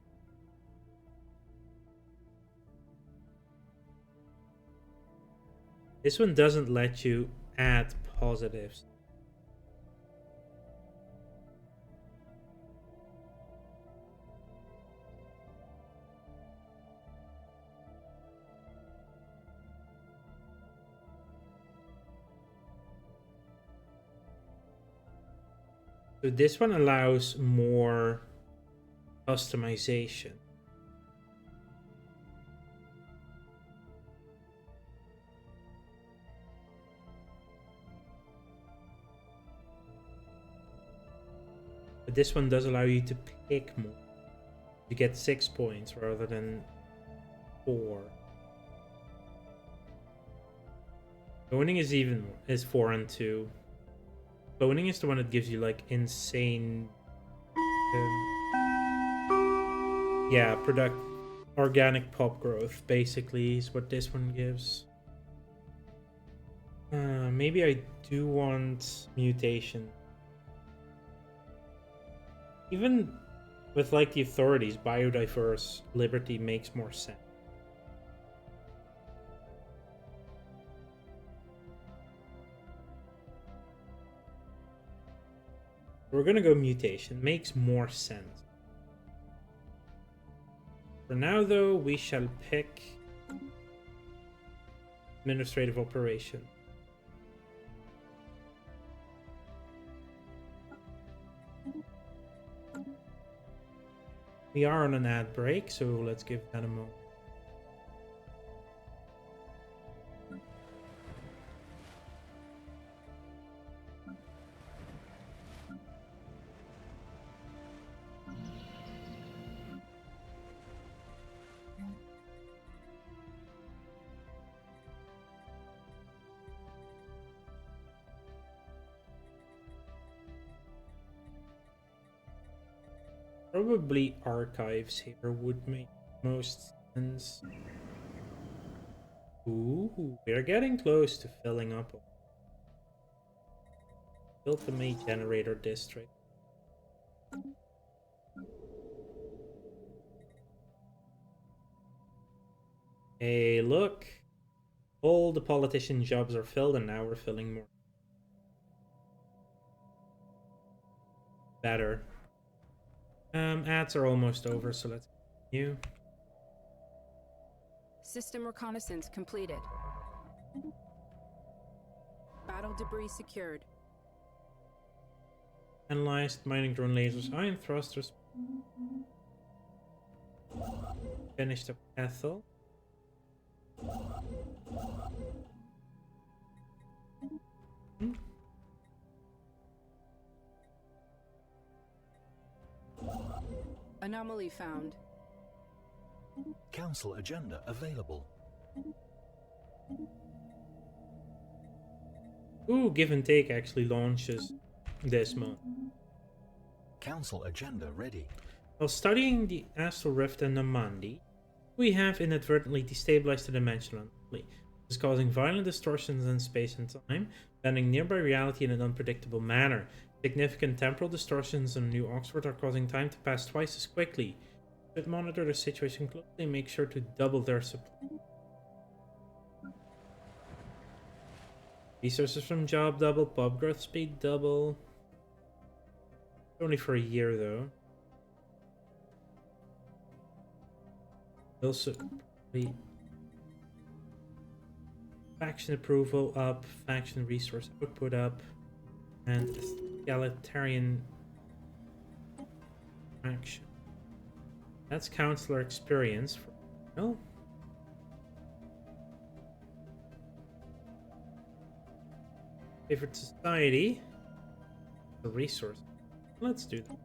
Speaker 1: This one doesn't let you add positives. So this one allows more customization. But this one does allow you to pick more. You get 6 points rather than 4. Cloning is even more, is 4 and 2. Cloning is the one that gives you like insane yeah, organic pop growth basically is what this one gives. Maybe I do want mutation. Even with like the authorities, biodiverse liberty makes more sense. We're gonna go mutation. Makes more sense. For now, though, we shall pick administrative operation. We are on an ad break, so let's give that a moment. Probably archives here would make most sense. Ooh, we're getting close to filling up. Built the main generator district. Hey, look. All the politician jobs are filled and now we're filling more. Better. Ads are almost over, so let's continue.
Speaker 2: System reconnaissance completed. Battle debris secured.
Speaker 1: Analyzed mining drone lasers, ion thrusters. Finished up Ethel.
Speaker 2: Anomaly found.
Speaker 4: Council agenda available.
Speaker 1: Ooh, Give and Take actually launches this month.
Speaker 4: Council agenda ready.
Speaker 1: While studying the Astral Rift and Namandi, we have inadvertently destabilized the dimensional anomaly. This is causing violent distortions in space and time, bending nearby reality in an unpredictable manner. Significant temporal distortions in New Oxford are causing time to pass twice as quickly. Should monitor the situation closely. Make sure to double their supply. Resources from job double. Pub growth speed double. Only for a year though. Also, faction approval up, faction resource output up, and egalitarian action. That's counselor experience. No. Favorite society. The resource. Let's do that.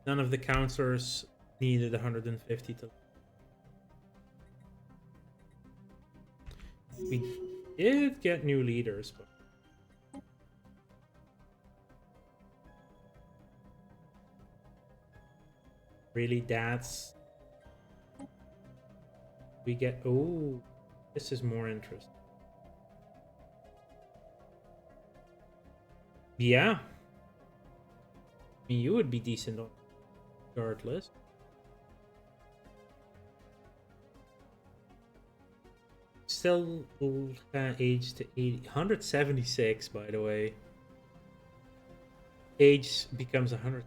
Speaker 1: None of the counselors needed 150 to. We did get new leaders, but really that's we get. Oh, this is more interesting. Yeah, I mean, you would be decent on regardless. Still aged to 80, 176 by the way. Age becomes 100.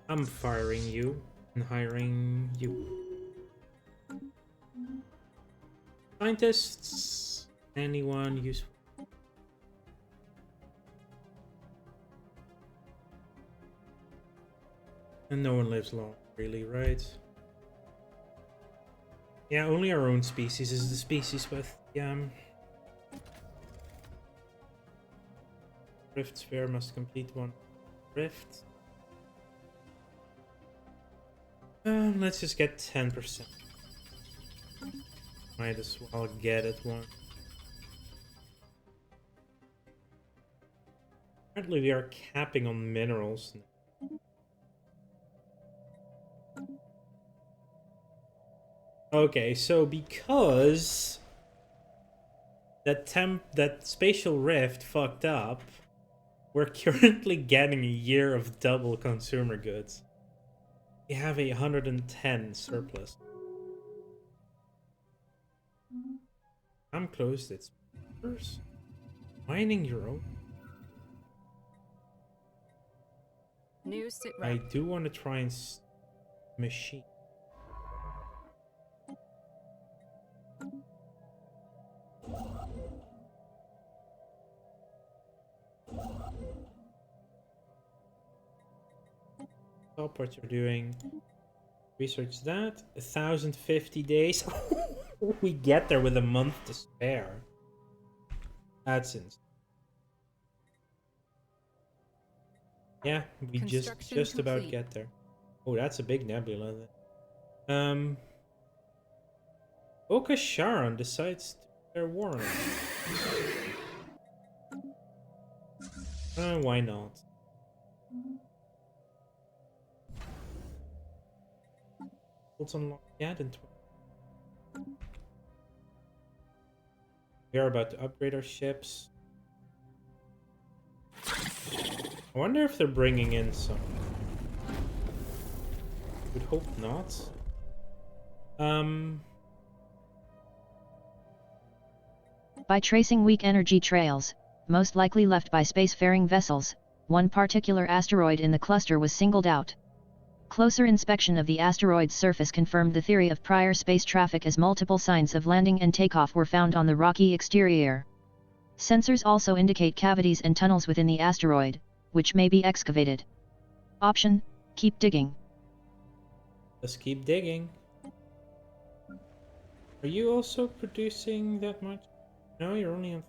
Speaker 1: I'm firing you and hiring you. Scientists, anyone useful? And no one lives long, really, right? Yeah, only our own species is the species with Rift Sphere must complete one rift. Let's just get 10%. Might as well get it one. Apparently we are capping on minerals now. Okay, so because that spatial rift fucked up, we're currently getting a year of double consumer goods. We have a 110 surplus. I'm closed. It's first. Mining your own.
Speaker 2: New sit
Speaker 1: I
Speaker 2: rep.
Speaker 1: do want to try and machine. Stop what you're doing. Research that. 1,050 days. We get there with a month to spare. That's insane. Yeah, we just about get there. Oh, that's a big nebula then. Oka Sharon decides to declare war on us. Why not? Let's unlock that in 20. We are about to upgrade our ships. I wonder if they're bringing in some. Would hope not.
Speaker 3: By tracing weak energy trails, most likely left by spacefaring vessels, one particular asteroid in the cluster was singled out. Closer inspection of the asteroid's surface confirmed the theory of prior space traffic as multiple signs of landing and takeoff were found on the rocky exterior. Sensors also indicate cavities and tunnels within the asteroid, which may be excavated. Option: keep digging.
Speaker 1: Let's keep digging. Are you also producing that much? No, you're only on.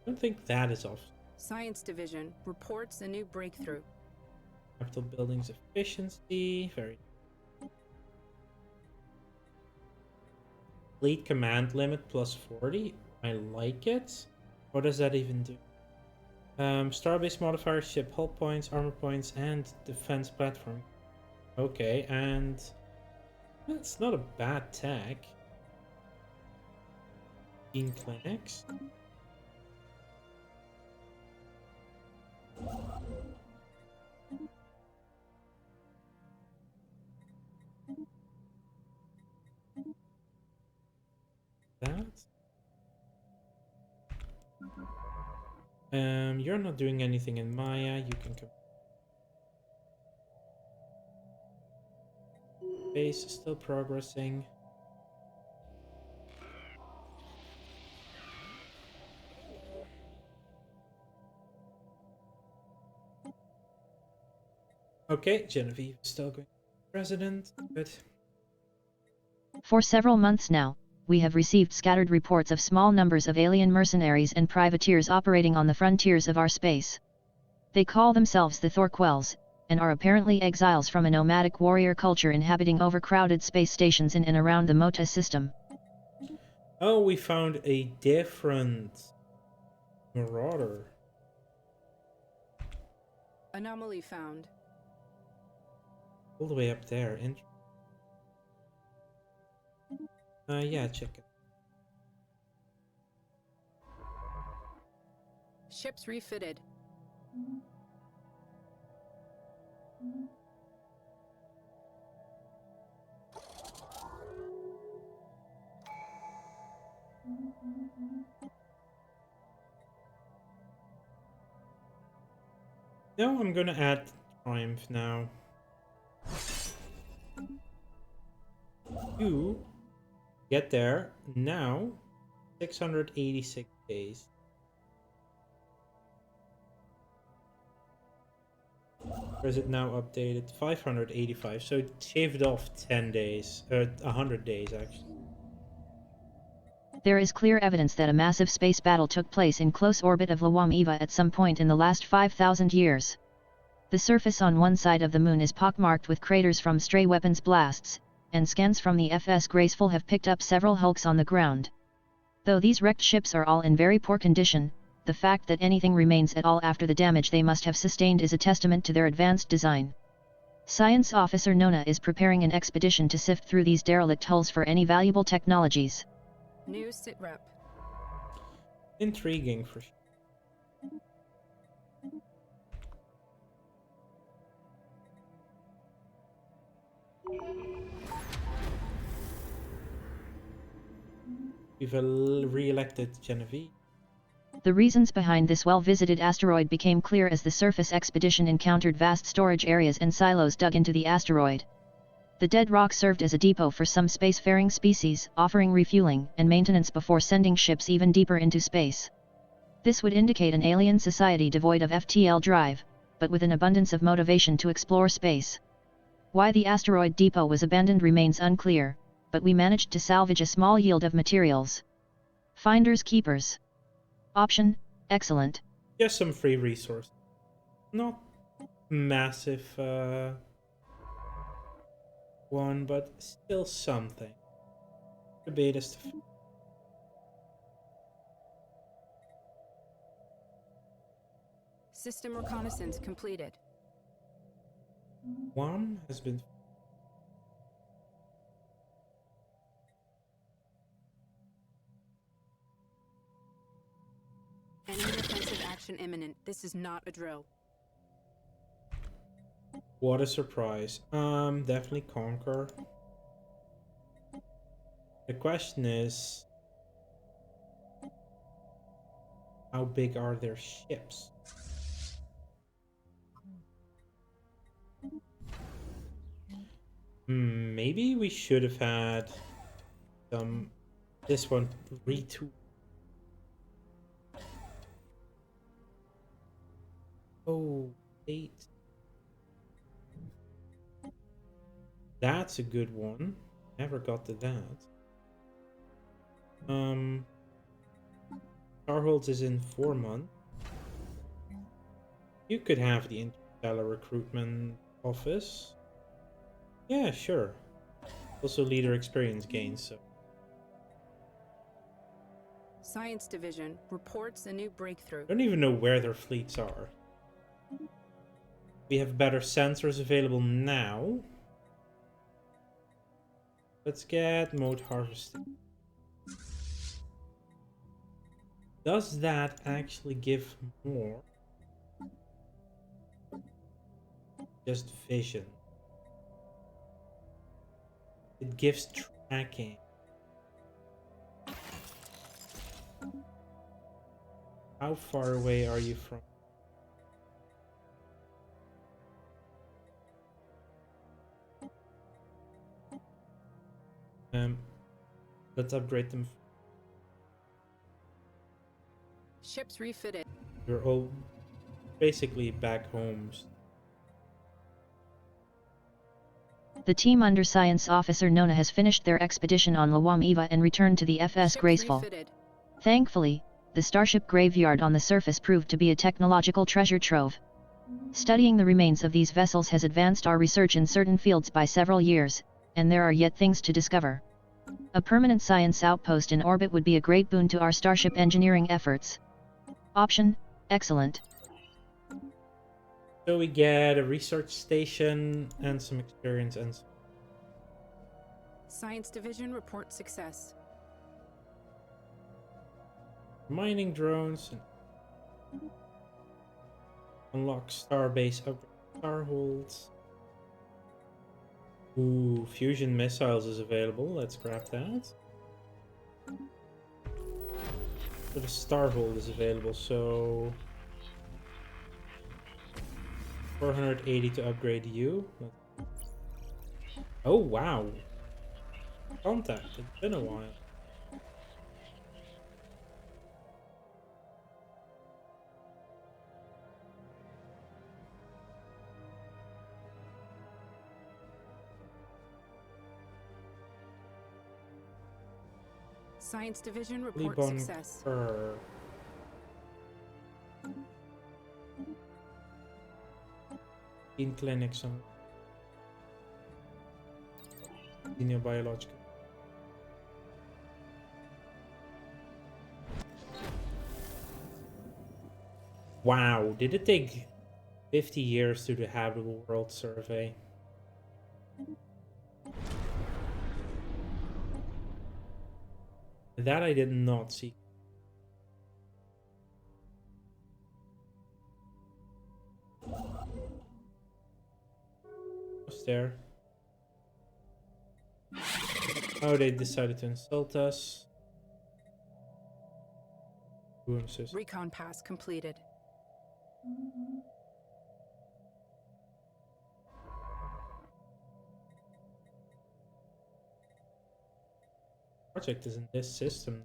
Speaker 1: I don't think that is off.
Speaker 2: Science Division reports a new breakthrough.
Speaker 1: Capital buildings efficiency, very. Fleet command limit plus 40. I like it. What does that even do? Starbase modifier, ship hull points, armor points, and defense platform. Okay, and that's not a bad tech. In clinics. That. You're not doing anything in Maya. You can come. Base is still progressing. Okay, Genevieve is still going. President, good.
Speaker 3: For several months now, we have received scattered reports of small numbers of alien mercenaries and privateers operating on the frontiers of our space. They call themselves the Thorquels, and are apparently exiles from a nomadic warrior culture inhabiting overcrowded space stations in and around the Mota system.
Speaker 1: Oh, we found a different marauder.
Speaker 2: Anomaly found.
Speaker 1: All the way up there. Yeah, check it.
Speaker 2: Ships refitted.
Speaker 1: No, I'm gonna add Triumph now. You get there now. 686 days. Or is it now updated? 585. So it shaved off 10 days. 100 days, actually.
Speaker 3: There is clear evidence that a massive space battle took place in close orbit of Lawam-Eva at some point in the last 5,000 years. The surface on one side of the moon is pockmarked with craters from stray weapons blasts, and scans from the FS Graceful have picked up several hulks on the ground. Though these wrecked ships are all in very poor condition, the fact that anything remains at all after the damage they must have sustained is a testament to their advanced design. Science Officer Nona is preparing an expedition to sift through these derelict hulls for any valuable technologies.
Speaker 2: New sitrep.
Speaker 1: Intriguing for sure. We've re-elected Genevieve.
Speaker 3: The reasons behind this well-visited asteroid became clear as the surface expedition encountered vast storage areas and silos dug into the asteroid. The dead rock served as a depot for some spacefaring species, offering refueling and maintenance before sending ships even deeper into space. This would indicate an alien society devoid of FTL drive, but with an abundance of motivation to explore space. Why the asteroid depot was abandoned remains unclear, but we managed to salvage a small yield of materials. Finders keepers. Option, excellent.
Speaker 1: Just some free resource. Not massive one, but still something. The beta stuff.
Speaker 2: System reconnaissance completed.
Speaker 1: One has been.
Speaker 2: Enemy offensive action imminent. This is not a drill.
Speaker 1: What a surprise. Definitely conquer. The question is, how big are their ships? Maybe we should have had this one retool. Oh, 8. That's a good one. Never got to that. Starholds is in 4 months. You could have the Interstellar Recruitment Office. Yeah, sure. Also leader experience gains, so
Speaker 2: Science Division reports a new breakthrough.
Speaker 1: I don't even know where their fleets are. We have better sensors available now. Let's get mode harvesting. Does that actually give more? Just vision. It gives tracking. How far away are you from? Let's upgrade them.
Speaker 2: Ships refitted.
Speaker 1: We're all basically back homes.
Speaker 3: The team under Science Officer Nona has finished their expedition on Lawam Eva and returned to the FS
Speaker 2: Ships
Speaker 3: Graceful.
Speaker 2: refitted.
Speaker 3: Thankfully, the starship graveyard on the surface proved to be a technological treasure trove. Studying the remains of these vessels has advanced our research in certain fields by several years, and there are yet things to discover. A permanent science outpost in orbit would be a great boon to our starship engineering efforts. Option: excellent.
Speaker 1: So we get a research station and some experience and
Speaker 2: Science Division reports success.
Speaker 1: mining drones. And unlock starbase upgrade starholds. Ooh, fusion missiles is available. Let's grab that. So the starhold is available, so 480 to upgrade you. Oh wow. Contact. It's been a while.
Speaker 2: Science Division reports
Speaker 1: Libon
Speaker 2: success.
Speaker 1: Fur. In clinics on biological. Wow, did it take 50 years to do the habitable world survey? That I did not see. What's there? Oh, they decided to insult us. Boom system.
Speaker 2: Recon pass completed.
Speaker 1: Project is in this system.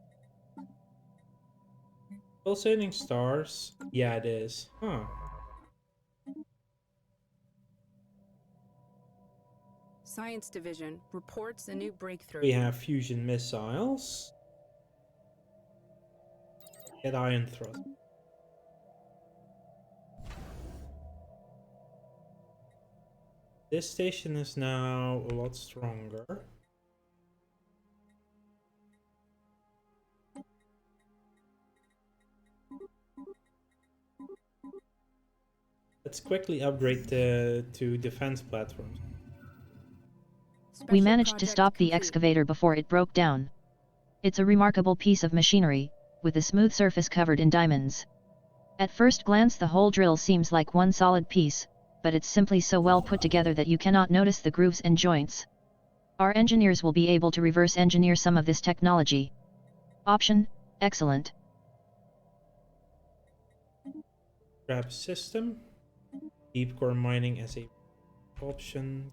Speaker 1: Pulsating stars? Yeah, it is. Huh.
Speaker 2: Science Division reports a new breakthrough.
Speaker 1: We have fusion missiles. Get ion thrust. This station is now a lot stronger. Let's quickly upgrade to defense platforms.
Speaker 3: We
Speaker 2: Special
Speaker 3: managed to
Speaker 2: project
Speaker 3: stop the
Speaker 2: complete.
Speaker 3: excavator before it broke down. It's a remarkable piece of machinery, with a smooth surface covered in diamonds. At first glance the whole drill seems like one solid piece, but it's simply so well put together that you cannot notice the grooves and joints. Our engineers will be able to reverse engineer some of this technology. Option: excellent.
Speaker 1: Grab system. Deep core mining as a option.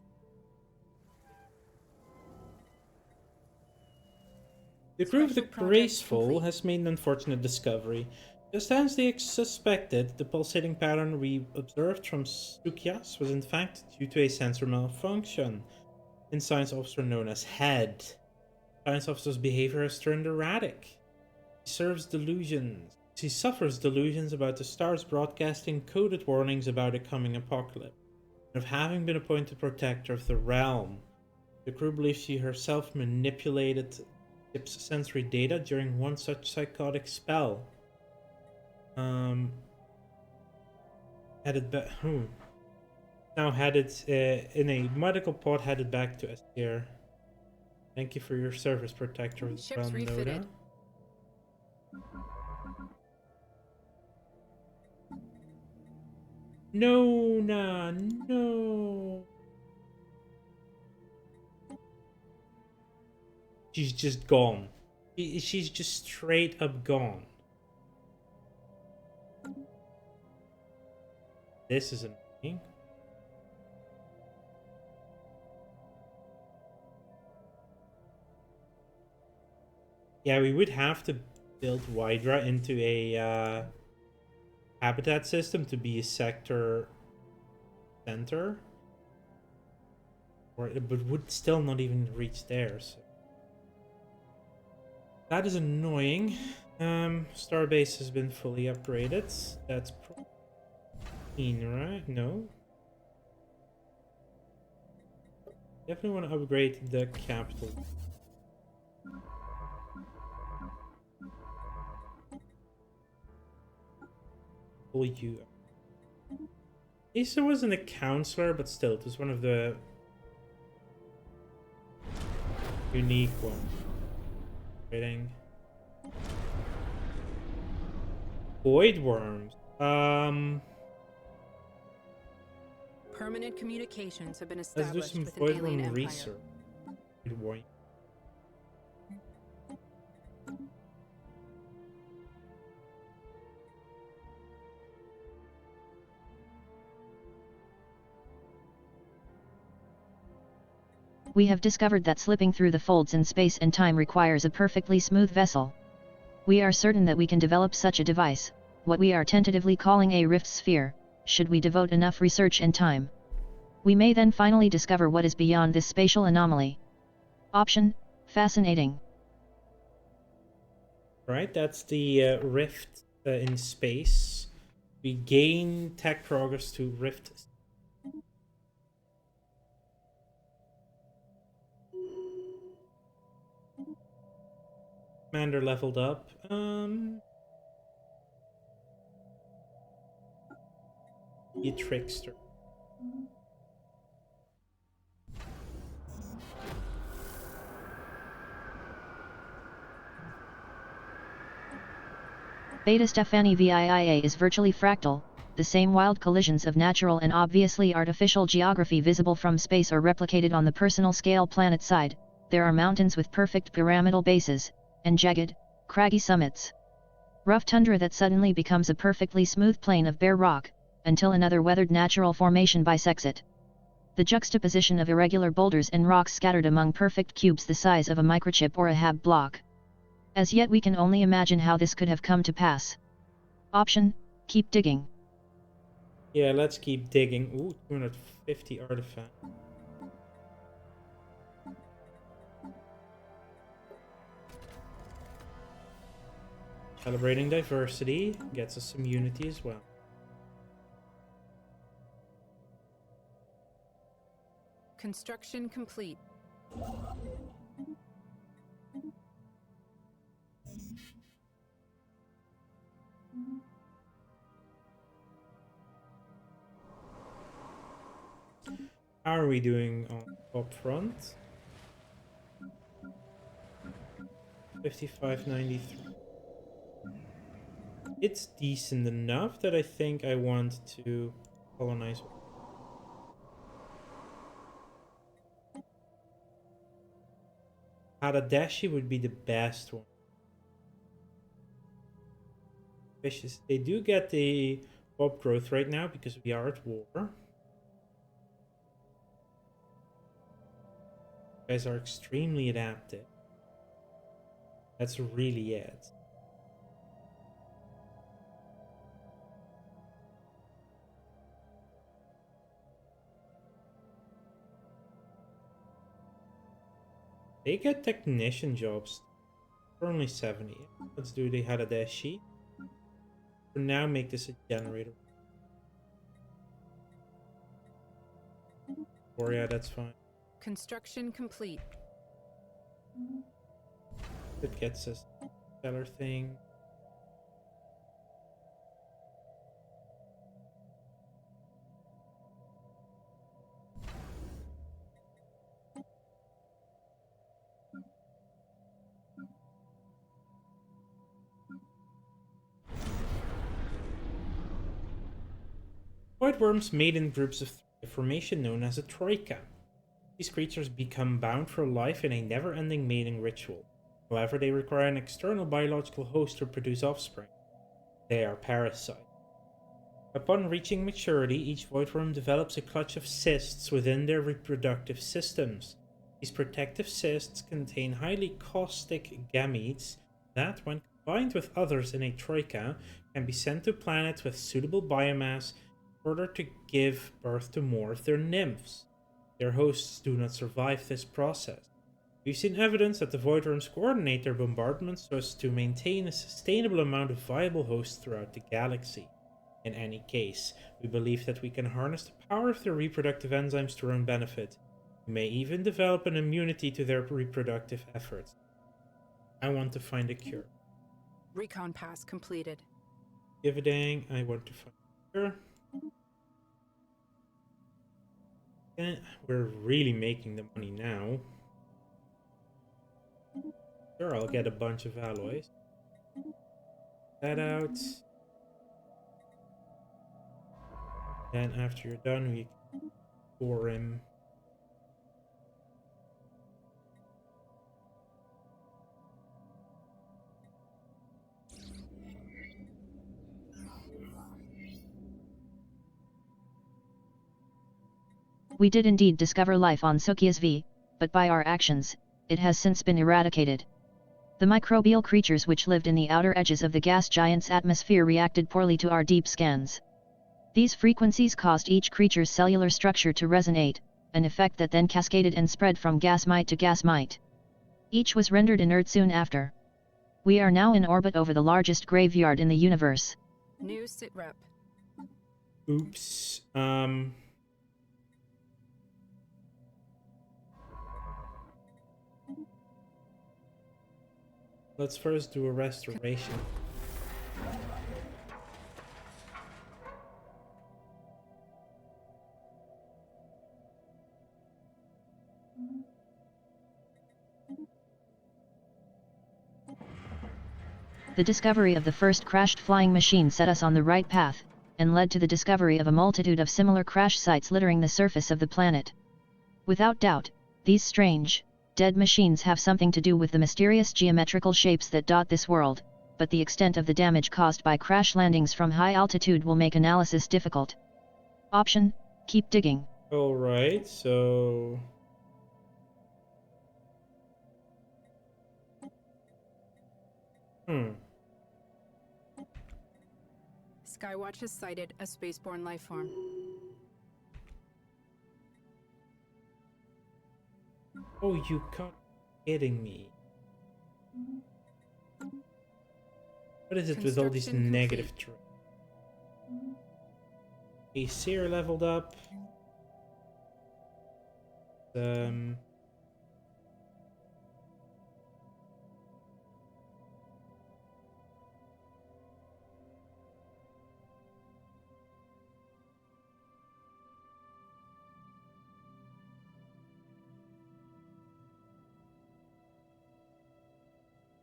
Speaker 1: The crew of the
Speaker 2: Special project
Speaker 1: Graceful
Speaker 2: complete.
Speaker 1: has made an unfortunate discovery. Just as they suspected, the pulsating pattern we observed from Sukias was in fact due to a sensor malfunction in Science Officer known as Head. Science Officer's behavior has turned erratic. He suffers delusions about the stars broadcasting coded warnings about a coming apocalypse, and of having been appointed protector of the realm. The crew believes she herself manipulated Ship's sensory data during one such psychotic spell. Headed back. Now headed in a medical pod headed back to Estir. Thank you for your service, Protector of the
Speaker 2: Ship's
Speaker 1: Realm,
Speaker 2: refitted.
Speaker 1: Noda. No, nah, no. She's just gone. She's just straight up gone. This is annoying. Yeah, we would have to build Hydra into a habitat system to be a sector center. But would still not even reach there, so. That is annoying. Starbase has been fully upgraded. That's right? No. Definitely want to upgrade the capital. Pull you. At least it wasn't a counselor, but still, it was one of the unique ones. Rating. Void worms.
Speaker 2: Permanent communications have been
Speaker 1: Let's do
Speaker 2: established
Speaker 1: some
Speaker 2: with an
Speaker 1: void
Speaker 2: alien
Speaker 1: worm
Speaker 2: empire.
Speaker 1: research. Void.
Speaker 3: We have discovered that slipping through the folds in space and time requires a perfectly smooth vessel. We are certain that we can develop such a device, what we are tentatively calling a rift sphere, should we devote enough research and time. We may then finally discover what is beyond this spatial anomaly. Option: fascinating.
Speaker 1: Right, that's the rift in space. We gain tech progress to rift. Commander leveled up. You trickster.
Speaker 3: Beta Stephani VIIA is virtually fractal, the same wild collisions of natural and obviously artificial geography visible from space are replicated on the personal scale planet side. There are mountains with perfect pyramidal bases, and jagged, craggy summits. Rough tundra that suddenly becomes a perfectly smooth plain of bare rock, until another weathered natural formation bisects it. The juxtaposition of irregular boulders and rocks scattered among perfect cubes the size of a microchip or a HAB block. As yet we can only imagine how this could have come to pass. Option: keep digging.
Speaker 1: Yeah, let's keep digging. Ooh, 250 artifact. Celebrating diversity gets us some unity as well.
Speaker 2: Construction complete.
Speaker 1: How are we doing on top front? 5593. It's decent enough that I think I want to colonize. Haradashi would be the best one. Vicious. They do get the pop growth right now because we are at war. You guys are extremely adaptive. That's really it. They get technician jobs for only 70. Let's do the Haradashi. For now, make this a generator. Or yeah, that's fine.
Speaker 2: Construction complete.
Speaker 1: It gets us stellar thing. Void worms mate in groups of three, a formation known as a troika. These creatures become bound for life in a never-ending mating ritual. However, they require an external biological host to produce offspring. They are parasites. Upon reaching maturity, each voidworm develops a clutch of cysts within their reproductive systems. These protective cysts contain highly caustic gametes that, when combined with others in a troika, can be sent to planets with suitable biomass in order to give birth to more of their nymphs. Their hosts do not survive this process. We've seen evidence that the voidworms coordinate their bombardments so as to maintain a sustainable amount of viable hosts throughout the galaxy. In any case, we believe that we can harness the power of their reproductive enzymes to our own benefit. We may even develop an immunity to their reproductive efforts. I want to find a cure.
Speaker 2: Recon pass completed.
Speaker 1: Give a dang, I want to find a cure. And we're really making the money now. Sure, I'll get a bunch of alloys. That out. Then after you're done, we can store him.
Speaker 3: We did indeed discover life on Sokia's V, but by our actions, it has since been eradicated. The microbial creatures which lived in the outer edges of the gas giant's atmosphere reacted poorly to our deep scans. These frequencies caused each creature's cellular structure to resonate, an effect that then cascaded and spread from gas mite to gas mite. Each was rendered inert soon after. We are now in orbit over the largest graveyard in the universe.
Speaker 2: New sitrep.
Speaker 1: Oops. Let's first do a restoration.
Speaker 3: The discovery of the first crashed flying machine set us on the right path, and led to the discovery of a multitude of similar crash sites littering the surface of the planet. Without doubt, these strange, dead machines have something to do with the mysterious geometrical shapes that dot this world, but the extent of the damage caused by crash landings from high altitude will make analysis difficult. Option: keep digging.
Speaker 1: Alright, so...
Speaker 2: Skywatch has sighted a spaceborne lifeform.
Speaker 1: Oh, you can't be kidding me. What is it with all these
Speaker 2: Construction
Speaker 1: negative traits? A seer leveled up.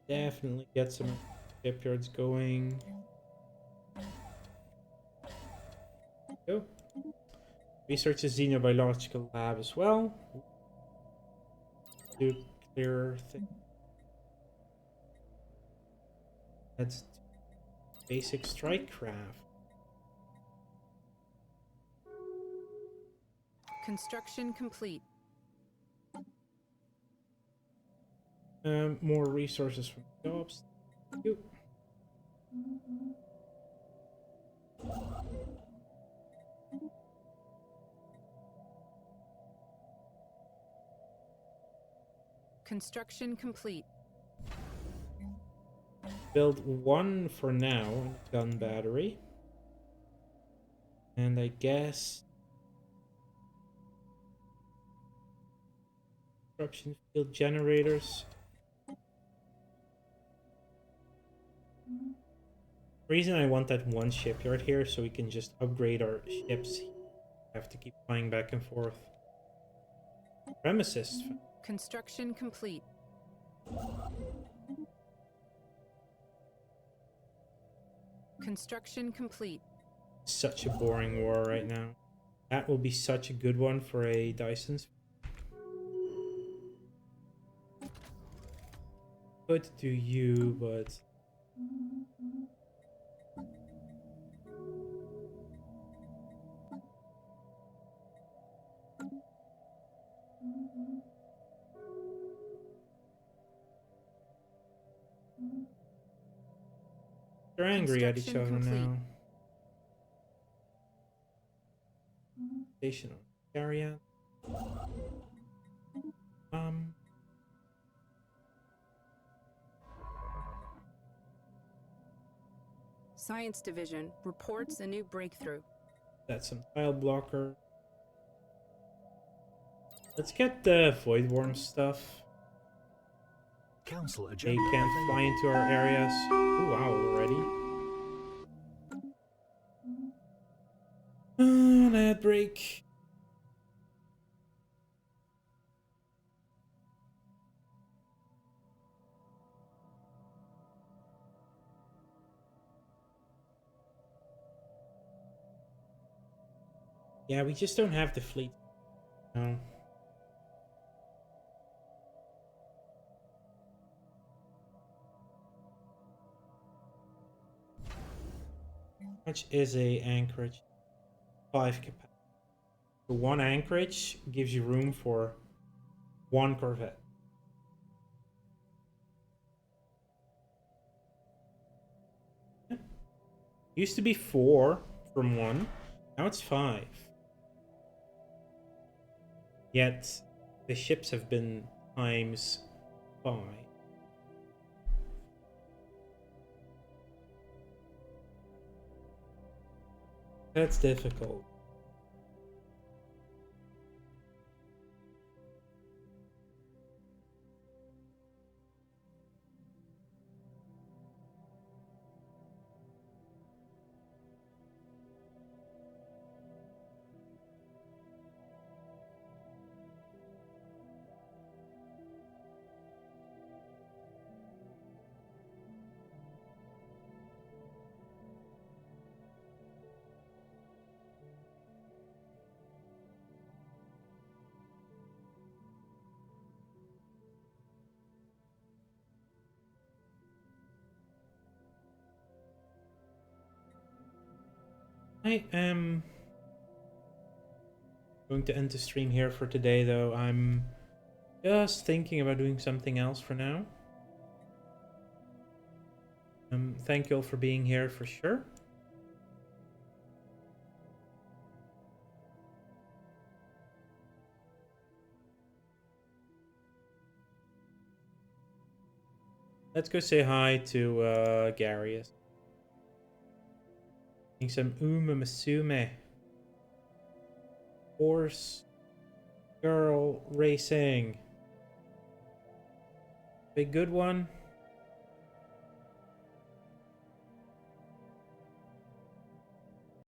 Speaker 1: Definitely get some shipyards going. Go. Research the xenobiological lab as well. Nuclear thing. That's basic strike craft.
Speaker 2: Construction complete.
Speaker 1: More resources from jobs. Thank you.
Speaker 2: Construction complete.
Speaker 1: Build one for now, gun battery. And I guess disruption field generators. The reason I want that one shipyard here so we can just upgrade our ships. Have to keep flying back and forth. Premises.
Speaker 2: Construction complete. Construction complete.
Speaker 1: Such a boring war right now. That will be such a good one for a Dyson's. Could do you, but they're angry at each other
Speaker 2: Construction complete.
Speaker 1: now. Station on carry out.
Speaker 2: Science Division reports a new breakthrough.
Speaker 1: That's some tile blocker. Let's get the Void Worm stuff.
Speaker 4: Council
Speaker 1: They
Speaker 4: agenda
Speaker 1: can't fly
Speaker 4: available.
Speaker 1: into our areas. Oh wow, already. Net break. Yeah, we just don't have the fleet. No. How much is a anchorage? 5 capacity. So 1 anchorage gives you room for 1 corvette. Used to be 4 from 1. Now it's 5. Yet the ships have been times 5. That's difficult. I am going to end the stream here for today, though. I'm just thinking about doing something else for now. Thank you all for being here for sure. Let's go say hi to Garius. Some Uma Masume. Horse girl racing. A good one.